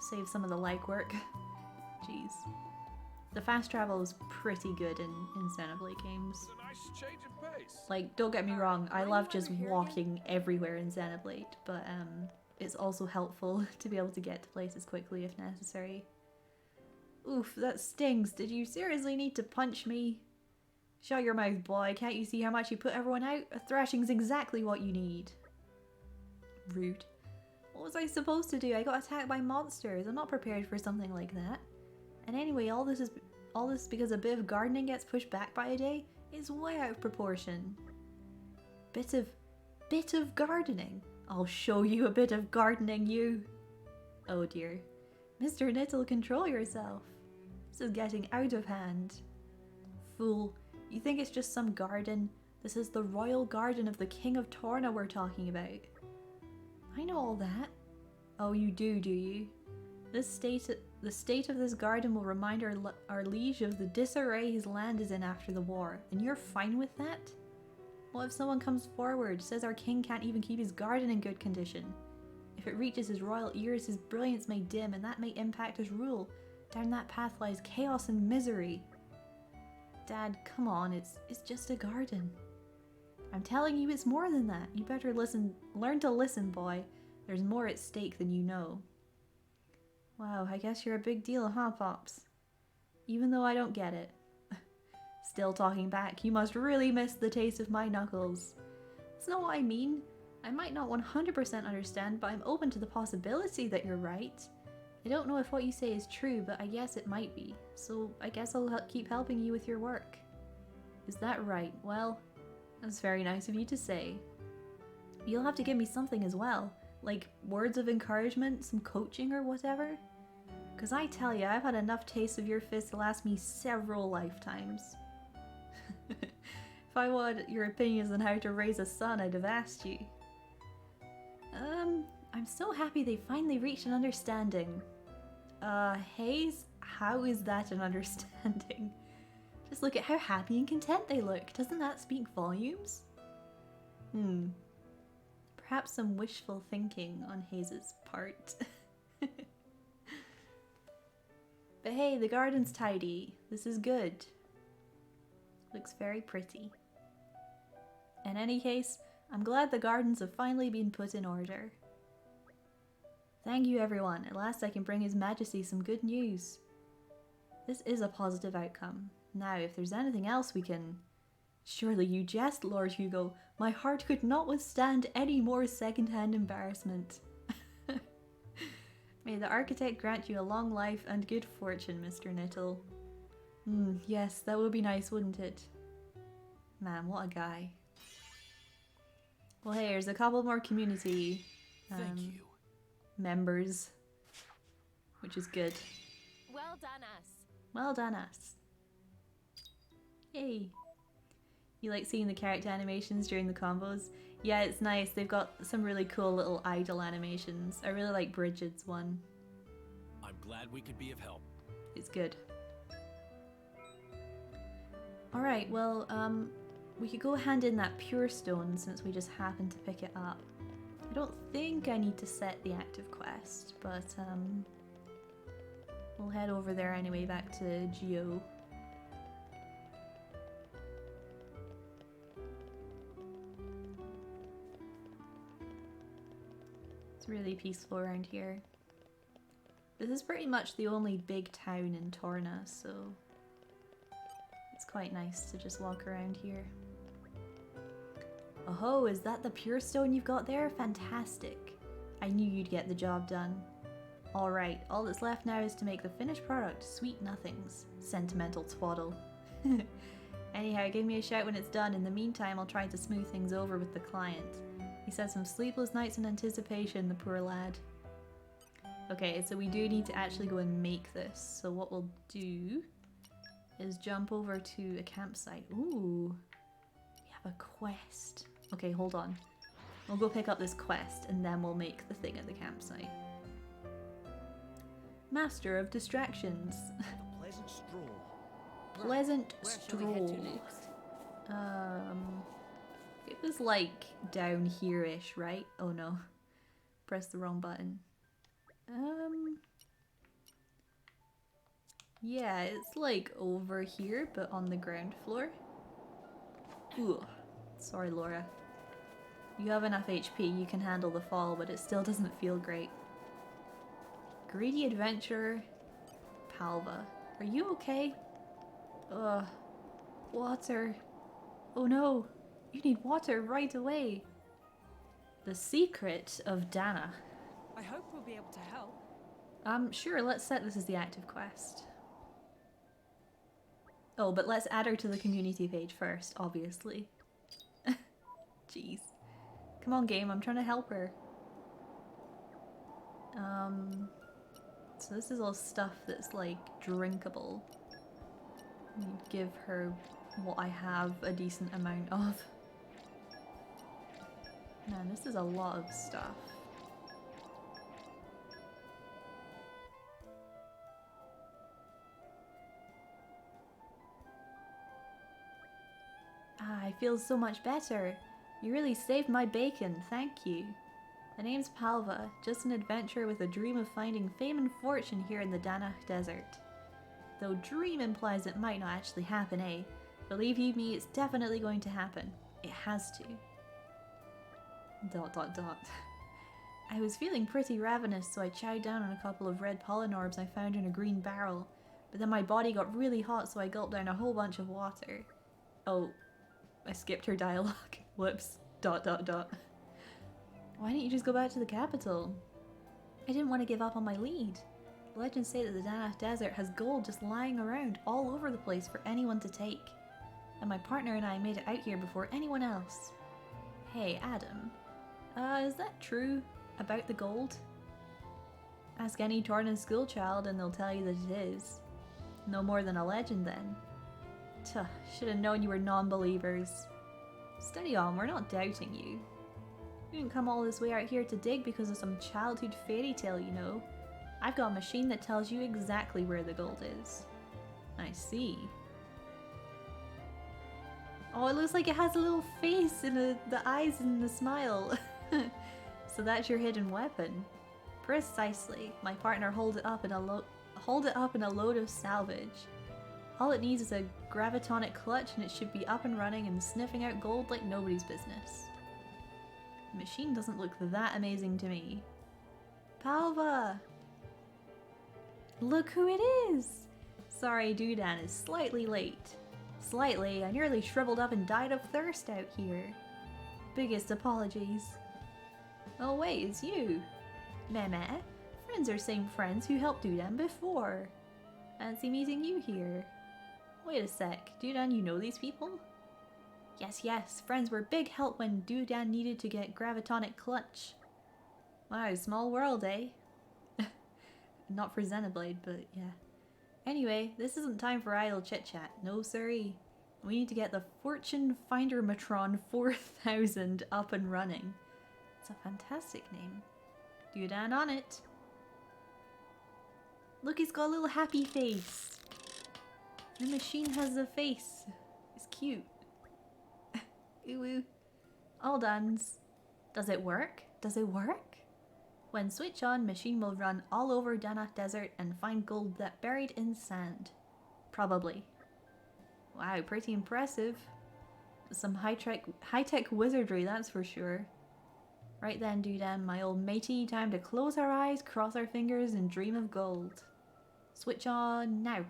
Save some of the legwork. Jeez. The fast travel is pretty good in Xenoblade games. It's a nice change of pace. Like, don't get me wrong, I love just walking everywhere in Xenoblade, but it's also helpful to be able to get to places quickly if necessary. Oof, that stings. Did you seriously need to punch me? Shut your mouth, boy. Can't you see how much you put everyone out? A thrashing's exactly what you need. Rude. What was I supposed to do? I got attacked by monsters. I'm not prepared for something like that. And anyway, all this is because a bit of gardening gets pushed back by a day? It's way out of proportion. Bit of gardening. I'll show you a bit of gardening, you. Oh dear. Mr. Nittle, control yourself. This is getting out of hand. Fool, you think it's just some garden? This is the royal garden of the King of Torna we're talking about. I know all that. Oh, you do you? The state of this garden will remind our liege of the disarray his land is in after the war, and you're fine with that? What if someone comes forward, says our king can't even keep his garden in good condition? If it reaches his royal ears, his brilliance may dim, and that may impact his rule. Down that path lies chaos and misery. Dad, come on, it's just a garden. I'm telling you it's more than that. You better learn to listen, boy. There's more at stake than you know. Wow, I guess you're a big deal, huh, Pops? Even though I don't get it. Still talking back, you must really miss the taste of my knuckles. That's not what I mean. I might not 100% understand, but I'm open to the possibility that you're right. I don't know if what you say is true, but I guess it might be. So I guess I'll keep helping you with your work. Is that right? Well, that's very nice of you to say. You'll have to give me something as well. Like words of encouragement, some coaching or whatever. Because I tell you, I've had enough taste of your fist to last me several lifetimes. If I wanted your opinions on how to raise a son, I'd have asked you. I'm so happy they finally reached an understanding. Hayes, how is that an understanding? Just look at how happy and content they look. Doesn't that speak volumes? Perhaps some wishful thinking on Hayes' part. But hey, the garden's tidy. This is good. Looks very pretty. In any case, I'm glad the gardens have finally been put in order. Thank you, everyone. At last I can bring His Majesty some good news. This is a positive outcome. Now, if there's anything else we can... Surely you jest, Lord Hugo. My heart could not withstand any more second-hand embarrassment. May the architect grant you a long life and good fortune, Mr. Nittle. Yes, that would be nice, wouldn't it? Man, what a guy. Well, hey, there's a couple more community Thank you. members, which is good. Well done, us. Well done, us. Yay. You like seeing the character animations during the combos? Yeah, it's nice. They've got some really cool little idle animations. I really like Bridget's one. I'm glad we could be of help. It's good. Alright, well, we could go hand in that pure stone since we just happened to pick it up. I don't think I need to set the active quest, but we'll head over there anyway, back to Geo. It's really peaceful around here. This is pretty much the only big town in Torna, so it's quite nice to just walk around here. Oh, is that the pure stone you've got there? Fantastic. I knew you'd get the job done. Alright, all that's left now is to make the finished product. Sweet nothings. Sentimental twaddle. Anyhow, give me a shout when it's done. In the meantime, I'll try to smooth things over with the client. He said some sleepless nights in anticipation, the poor lad. Okay, so we do need to actually go and make this. So what we'll do is jump over to a campsite. Ooh, we have a quest. Okay, hold on. We'll go pick up this quest and then we'll make the thing at the campsite. Master of Distractions. A pleasant stroll. Pleasant Where shall we head to stroll. next? It was like down here-ish, right? Oh no. Pressed the wrong button. Yeah, it's like over here, but on the ground floor. Ooh. Sorry, Laura. You have enough HP, you can handle the fall, but it still doesn't feel great. Greedy adventurer. Palva. Are you okay? Ugh. Water. Oh no. You need water right away. The Secret of Dana. I hope we'll be able to help. Sure, let's set this as the active quest. Oh, but let's add her to the community page first, obviously. Jeez. Come on, game, I'm trying to help her. So this is all stuff that's like drinkable. You'd give her what I have a decent amount of. Man, this is a lot of stuff. Ah, I feel so much better. You really saved my bacon, thank you. My name's Palva, just an adventurer with a dream of finding fame and fortune here in the Danach Desert. Though dream implies it might not actually happen, eh? Believe you me, it's definitely going to happen. It has to. ... I was feeling pretty ravenous, so I chowed down on a couple of red pollen orbs I found in a green barrel. But then my body got really hot, so I gulped down a whole bunch of water. Oh, I skipped her dialogue. Whoops. ... Why didn't you just go back to the capital? I didn't want to give up on my lead. The legends say that the Danach Desert has gold just lying around all over the place for anyone to take. And my partner and I made it out here before anyone else. Hey, Adam. Is that true about the gold? Ask any Torna school child and they'll tell you that it is. No more than a legend then. Tuh, should have known you were non-believers. Steady on, we're not doubting you. You didn't come all this way out here to dig because of some childhood fairy tale, you know. I've got a machine that tells you exactly where the gold is. I see. Oh, it looks like it has a little face and the eyes and the smile. So that's your hidden weapon. Precisely. My partner hold it up in a load of salvage. All it needs is a gravitonic clutch and it should be up and running and sniffing out gold like nobody's business. The machine doesn't look that amazing to me. Palva! Look who it is! Sorry, Dudan is slightly late. Slightly, I nearly shriveled up and died of thirst out here. Biggest apologies. Oh wait, it's you. Meh. Friends are same friends who helped Dudan before. Fancy meeting you here. Wait a sec, Dudan, you know these people? Yes, friends were big help when Dudan needed to get gravitonic clutch. Wow, small world, eh? Not for Xenoblade, but yeah. Anyway, this isn't time for idle chit-chat, no siree. We need to get the Fortune Finder Matron 4000 up and running. It's a fantastic name. Dudan on it. Look, he's got a little happy face. The machine has a face. It's cute. Ooh. All done. Does it work? Does it work? When switch on, machine will run all over Danach Desert and find gold that buried in sand. Probably. Wow, pretty impressive. Some high-tech wizardry, that's for sure. Right then, Dudan, my old matey, time to close our eyes, cross our fingers, and dream of gold. Switch on now.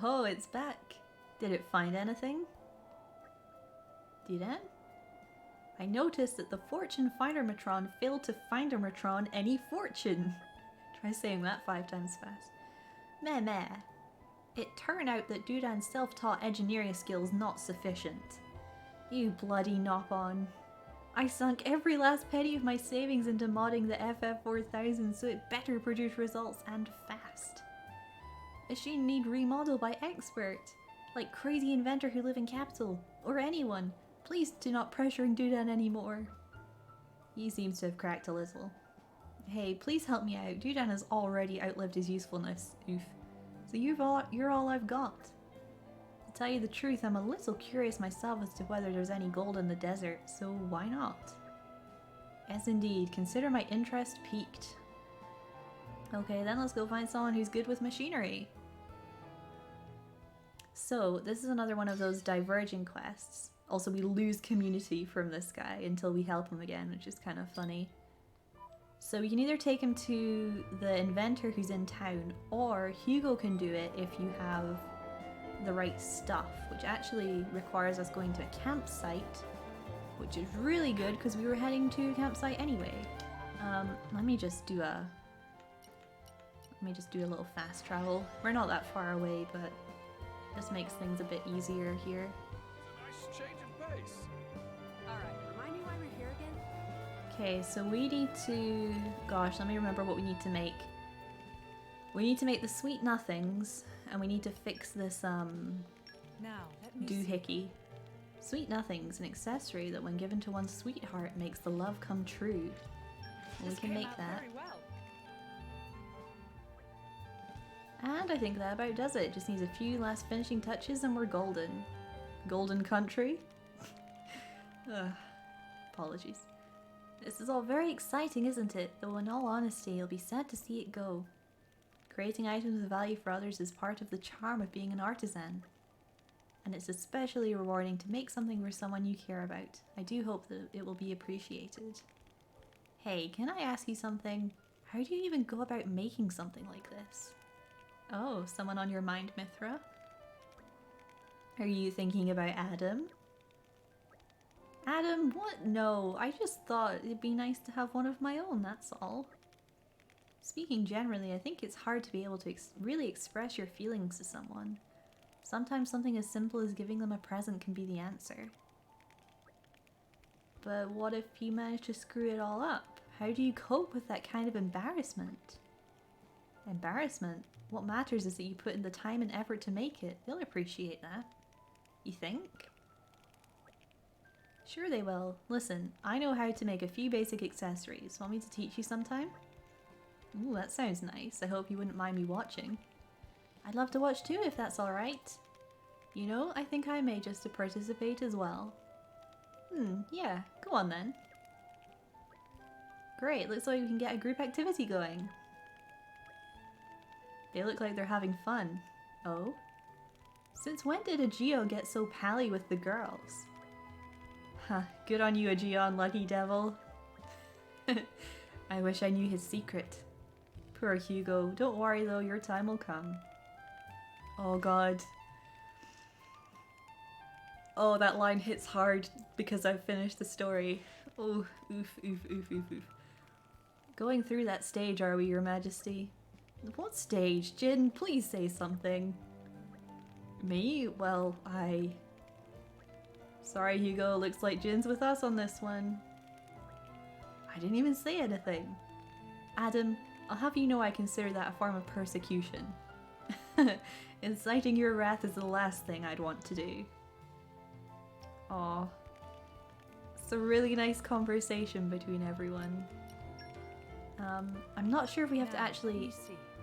Oh, it's back. Did it find anything? Dudan? I noticed that the Fortune Finder Matron failed to find a Matron any fortune. Try saying that 5 times fast. Meh. It turned out that Dudan's self-taught engineering skills not sufficient. You bloody nop-on. I sunk every last penny of my savings into modding the FF4000 so it better produce results and fast. Machine need remodel by expert, like crazy inventor who live in capital, or anyone. Please do not pressuring Dudan anymore. He seems to have cracked a little. Hey, please help me out. Dudan has already outlived his usefulness. Oof. So you're all I've got. To tell you the truth, I'm a little curious myself as to whether there's any gold in the desert, so why not? Yes indeed, consider my interest piqued. Okay, then let's go find someone who's good with machinery. So, this is another one of those diverging quests. Also, we lose community from this guy until we help him again, which is kind of funny. So we can either take him to the inventor who's in town, or Hugo can do it if you have the right stuff, which actually requires us going to a campsite, which is really good because we were heading to a campsite anyway. Let me just do a little fast travel. We're not that far away, but this makes things a bit easier here. It's a nice change of pace. Alright, remind me why we're here again? Okay, so we need to... Gosh, let me remember what we need to make. We need to make the sweet nothings, and we need to fix this, Now, let me see. doohickey. Sweet nothings, an accessory that when given to one's sweetheart makes the love come true. Well, we This can came make out that. very well. And I think that about does it. Just needs a few last finishing touches and we're golden. Golden country? Ugh. Apologies. This is all very exciting, isn't it? Though in all honesty, you'll be sad to see it go. Creating items of value for others is part of the charm of being an artisan. And it's especially rewarding to make something for someone you care about. I do hope that it will be appreciated. Hey, can I ask you something? How do you even go about making something like this? Oh, someone on your mind, Mithra? Are you thinking about Adam? Adam, what? No, I just thought it'd be nice to have one of my own, that's all. Speaking generally, I think it's hard to be able to really express your feelings to someone. Sometimes something as simple as giving them a present can be the answer. But what if you manage to screw it all up? How do you cope with that kind of embarrassment? Embarrassment? What matters is that you put in the time and effort to make it. They'll appreciate that. You think? Sure they will. Listen, I know how to make a few basic accessories. Want me to teach you sometime? Ooh, that sounds nice. I hope you wouldn't mind me watching. I'd love to watch too if that's alright. You know, I think I may just to participate as well. Yeah, go on then. Great, looks like we can get a group activity going. They look like they're having fun. Oh? Since when did Agio get so pally with the girls? Huh, good on you, Agio, lucky devil. I wish I knew his secret. Poor Hugo. Don't worry though, your time will come. Oh god. Oh, that line hits hard because I've finished the story. Oh, oof, oof, oof, oof, oof. Going through that stage, are we, Your Majesty? What stage? Jin, please say something. Me? Well, Sorry, Hugo. Looks like Jin's with us on this one. I didn't even say anything. Adam, I'll have you know I consider that a form of persecution. Inciting your wrath is the last thing I'd want to do. Aw. It's a really nice conversation between everyone. I'm not sure if we have to actually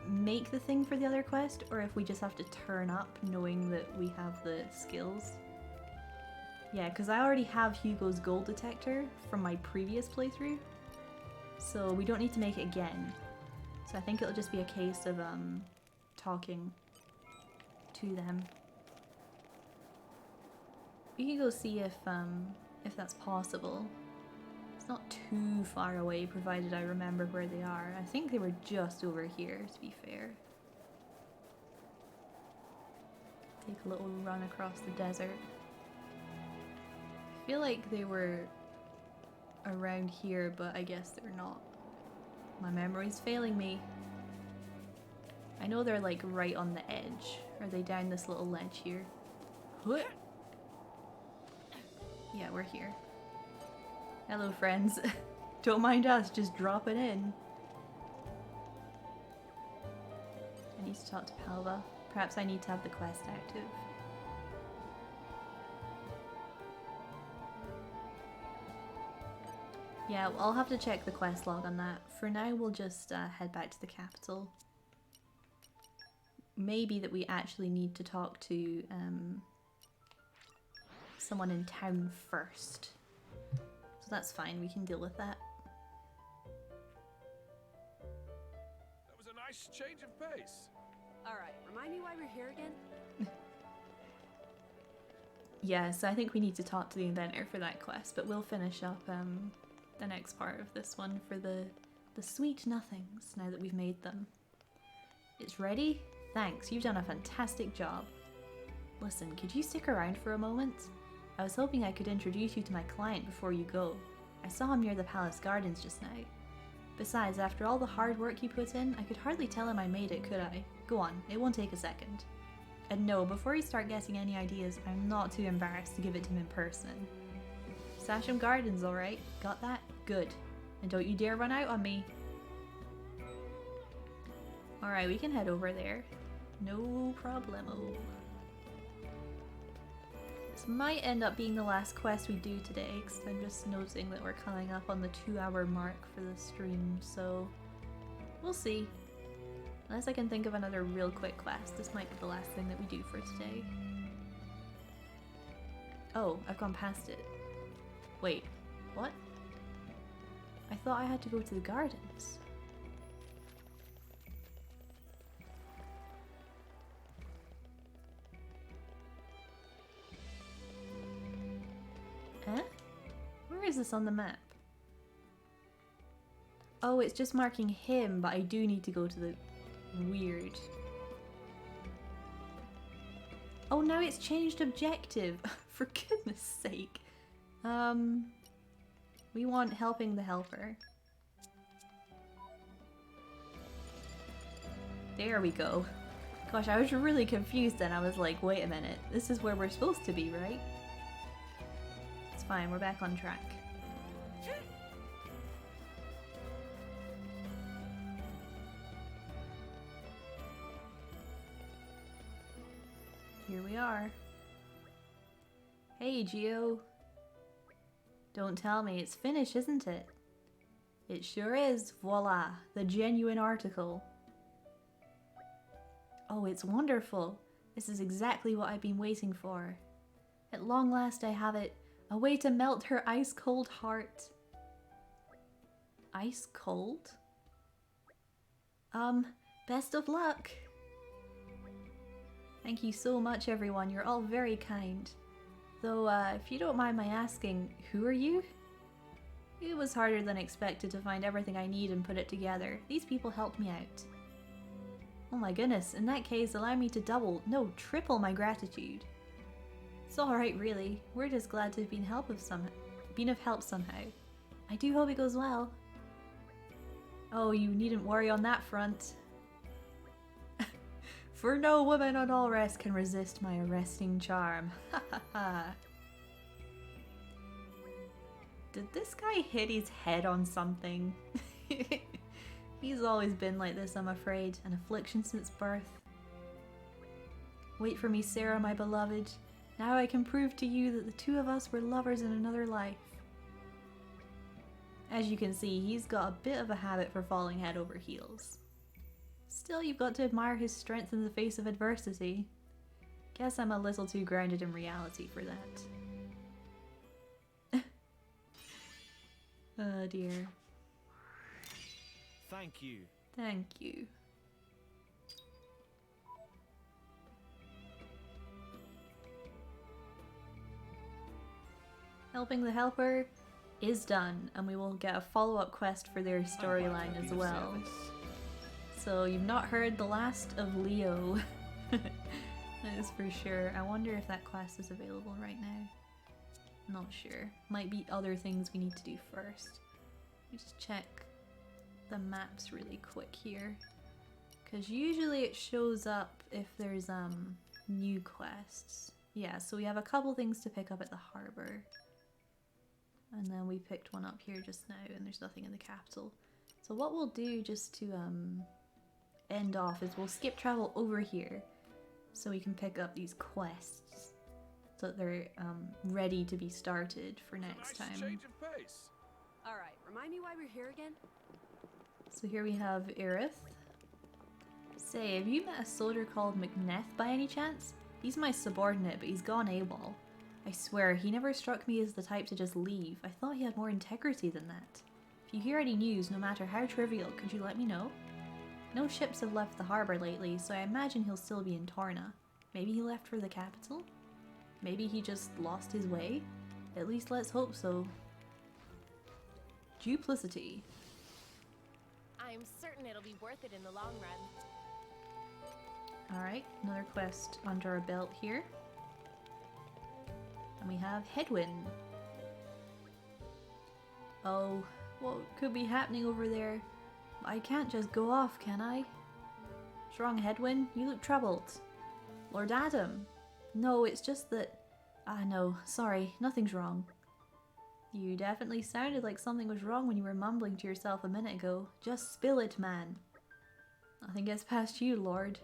make the thing for the other quest, or if we just have to turn up knowing that we have the skills. Yeah, because I already have Hugo's gold detector from my previous playthrough, so we don't need to make it again. So I think it'll just be a case of talking to them. We can go see if that's possible. It's not too far away, provided I remember where they are. I think they were just over here, to be fair. Take a little run across the desert. I feel like they were around here, but I guess they're not. My memory's failing me. I know they're like right on the edge. Are they down this little ledge here? What? Yeah, we're here. Hello, friends. Don't mind us, just dropping in. I need to talk to Palva. Perhaps I need to have the quest active. Yeah, well, I'll have to check the quest log on that. For now, we'll just head back to the capital. Maybe that we actually need to talk to someone in town first. So that's fine, we can deal with that. That was a nice change of pace. Alright, remind me why we're here again? Yeah, so I think we need to talk to the inventor for that quest, but we'll finish up the next part of this one for the sweet nothings, now that we've made them. It's ready? Thanks, you've done a fantastic job. Listen, could you stick around for a moment? I was hoping I could introduce you to my client before you go. I saw him near the palace gardens just now. Besides, after all the hard work you put in, I could hardly tell him I made it, could I? Go on, it won't take a second. And no, before you start getting any ideas, I'm not too embarrassed to give it to him in person. Sasham Gardens, alright? Got that? Good. And don't you dare run out on me. Alright, we can head over there. No problemo. This might end up being the last quest we do today, because I'm just noticing that we're coming up on the 2-hour mark for the stream, so we'll see. Unless I can think of another real quick quest, this might be the last thing that we do for today. Oh, I've gone past it. Wait, what? I thought I had to go to the gardens. Huh? Where is this on the map? Oh, it's just marking him, but I do need to go to the... Weird. Oh, now it's changed objective. For goodness sake. We want helping the helper. There we go. Gosh, I was really confused then. I was like, wait a minute. This is where we're supposed to be, right? It's fine, we're back on track. Here we are. Hey, Geo. Don't tell me, it's finished, isn't it? It sure is. Voila, the genuine article. Oh, it's wonderful. This is exactly what I've been waiting for. At long last I have it. A way to melt her ice-cold heart. Ice cold? Best of luck. Thank you so much, everyone. You're all very kind. Though, if you don't mind my asking, who are you? It was harder than expected to find everything I need and put it together. These people helped me out. Oh my goodness, in that case, allow me to double, no, triple my gratitude. It's alright, really. We're just glad to have been of help somehow. I do hope it goes well. Oh, you needn't worry on that front. For no woman on all rest can resist my arresting charm. Ha ha ha. Did this guy hit his head on something? He's always been like this, I'm afraid. An affliction since birth. Wait for me, Sarah, my beloved. Now I can prove to you that the two of us were lovers in another life. As you can see, he's got a bit of a habit for falling head over heels. Still, you've got to admire his strength in the face of adversity. Guess I'm a little too grounded in reality for that. Oh dear. Thank you. Thank you. Helping the helper is done, and we will get a follow-up quest for their storyline as well. So you've not heard the last of Leo. That is for sure. I wonder if that quest is available right now. Not sure. Might be other things we need to do first. Let me just check the maps really quick here. Because usually it shows up if there's new quests. Yeah, so we have a couple things to pick up at the harbor. And then we picked one up here just now, and there's nothing in the capital. So what we'll do just to end off is we'll skip travel over here so we can pick up these quests so that they're ready to be started for next time. Change of pace. All right, remind me why we're here again. So here we have Aerith. Say, have you met a soldier called McNeth by any chance? He's my subordinate, but he's gone AWOL. I swear, he never struck me as the type to just leave. I thought he had more integrity than that. If you hear any news, no matter how trivial, could you let me know? No ships have left the harbour lately, so I imagine he'll still be in Torna. Maybe he left for the capital? Maybe he just lost his way? At least let's hope so. Duplicity. I'm certain it'll be worth it in the long run. Alright, another quest under our belt here. And we have Headwind. Oh, what could be happening over there. I can't just go off, can I? What's wrong, Hedwyn? You look troubled. Lord Adam? No, it's just that... Ah, no, sorry, nothing's wrong. You definitely sounded like something was wrong when you were mumbling to yourself a minute ago. Just spill it, man. Nothing gets past you, Lord.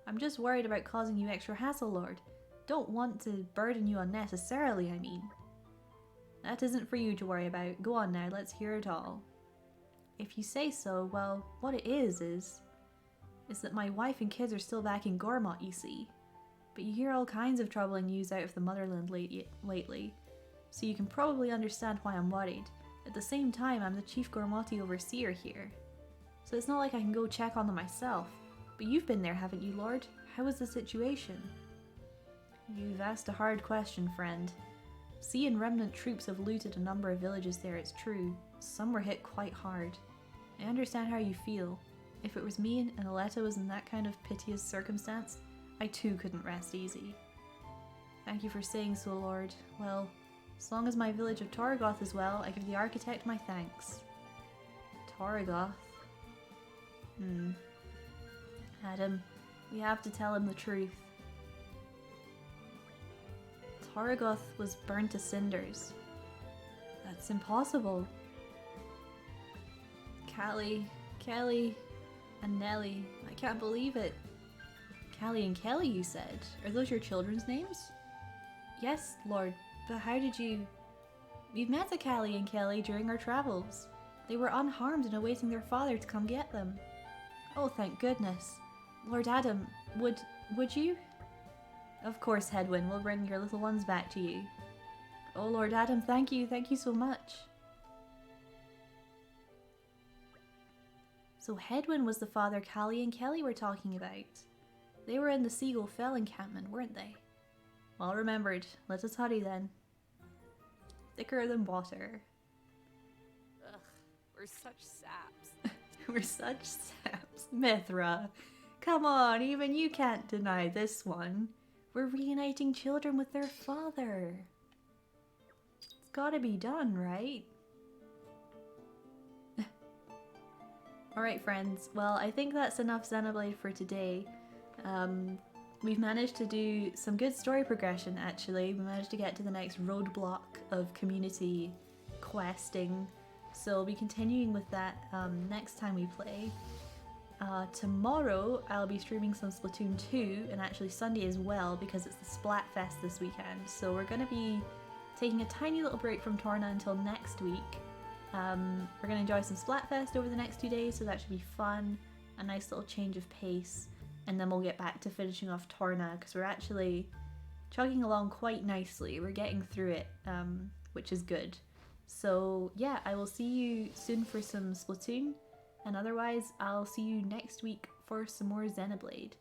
I'm just worried about causing you extra hassle, Lord. Don't want to burden you unnecessarily, I mean. That isn't for you to worry about. Go on now, let's hear it all. If you say so, well, what it is that my wife and kids are still back in Gormott, you see. But you hear all kinds of troubling news out of the motherland lately, so you can probably understand why I'm worried. At the same time, I'm the chief Gormotti overseer here, so it's not like I can go check on them myself. But you've been there, haven't you, Lord? How is the situation? You've asked a hard question, friend. Sea and remnant troops have looted a number of villages there, it's true. Some were hit quite hard. I understand how you feel. If it was me and Aletta was in that kind of piteous circumstance, I too couldn't rest easy. Thank you for saying so, Lord. Well, as long as my village of Torgoth is well, I give the architect my thanks. Torgoth? Adam, we have to tell him the truth. Torgoth was burnt to cinders. That's impossible. Callie, Kelly, and Nellie. I can't believe it. Callie and Kelly, you said? Are those your children's names? Yes, Lord, but how did you... We've met the Callie and Kelly during our travels. They were unharmed and awaiting their father to come get them. Oh, thank goodness. Lord Adam, would you? Of course, Hedwyn, we'll bring your little ones back to you. Oh, Lord Adam, thank you so much. So Hedwyn was the father Callie and Kelly were talking about. They were in the Seagull Fell encampment, weren't they? Well remembered. Let us hurry then. Thicker than water. Ugh, we're such saps. We're such saps. Mithra, come on, even you can't deny this one. We're reuniting children with their father. It's gotta be done, right? Alright friends, well I think that's enough Xenoblade for today. We've managed to do some good story progression actually. We managed to get to the next roadblock of community questing. So we'll be continuing with that next time we play. Tomorrow I'll be streaming some Splatoon 2 and actually Sunday as well because it's the Splatfest this weekend. So we're going to be taking a tiny little break from Torna until next week. We're going to enjoy some Splatfest over the next 2 days, so that should be fun. A nice little change of pace. And then we'll get back to finishing off Torna because we're actually chugging along quite nicely. We're getting through it, which is good. So yeah, I will see you soon for some Splatoon. And otherwise, I'll see you next week for some more Xenoblade.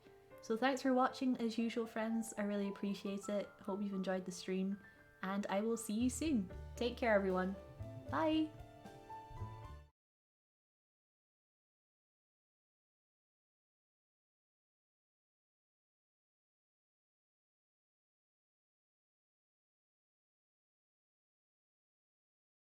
So thanks for watching as usual, friends. I really appreciate it. Hope you've enjoyed the stream. And I will see you soon. Take care, everyone. Bye!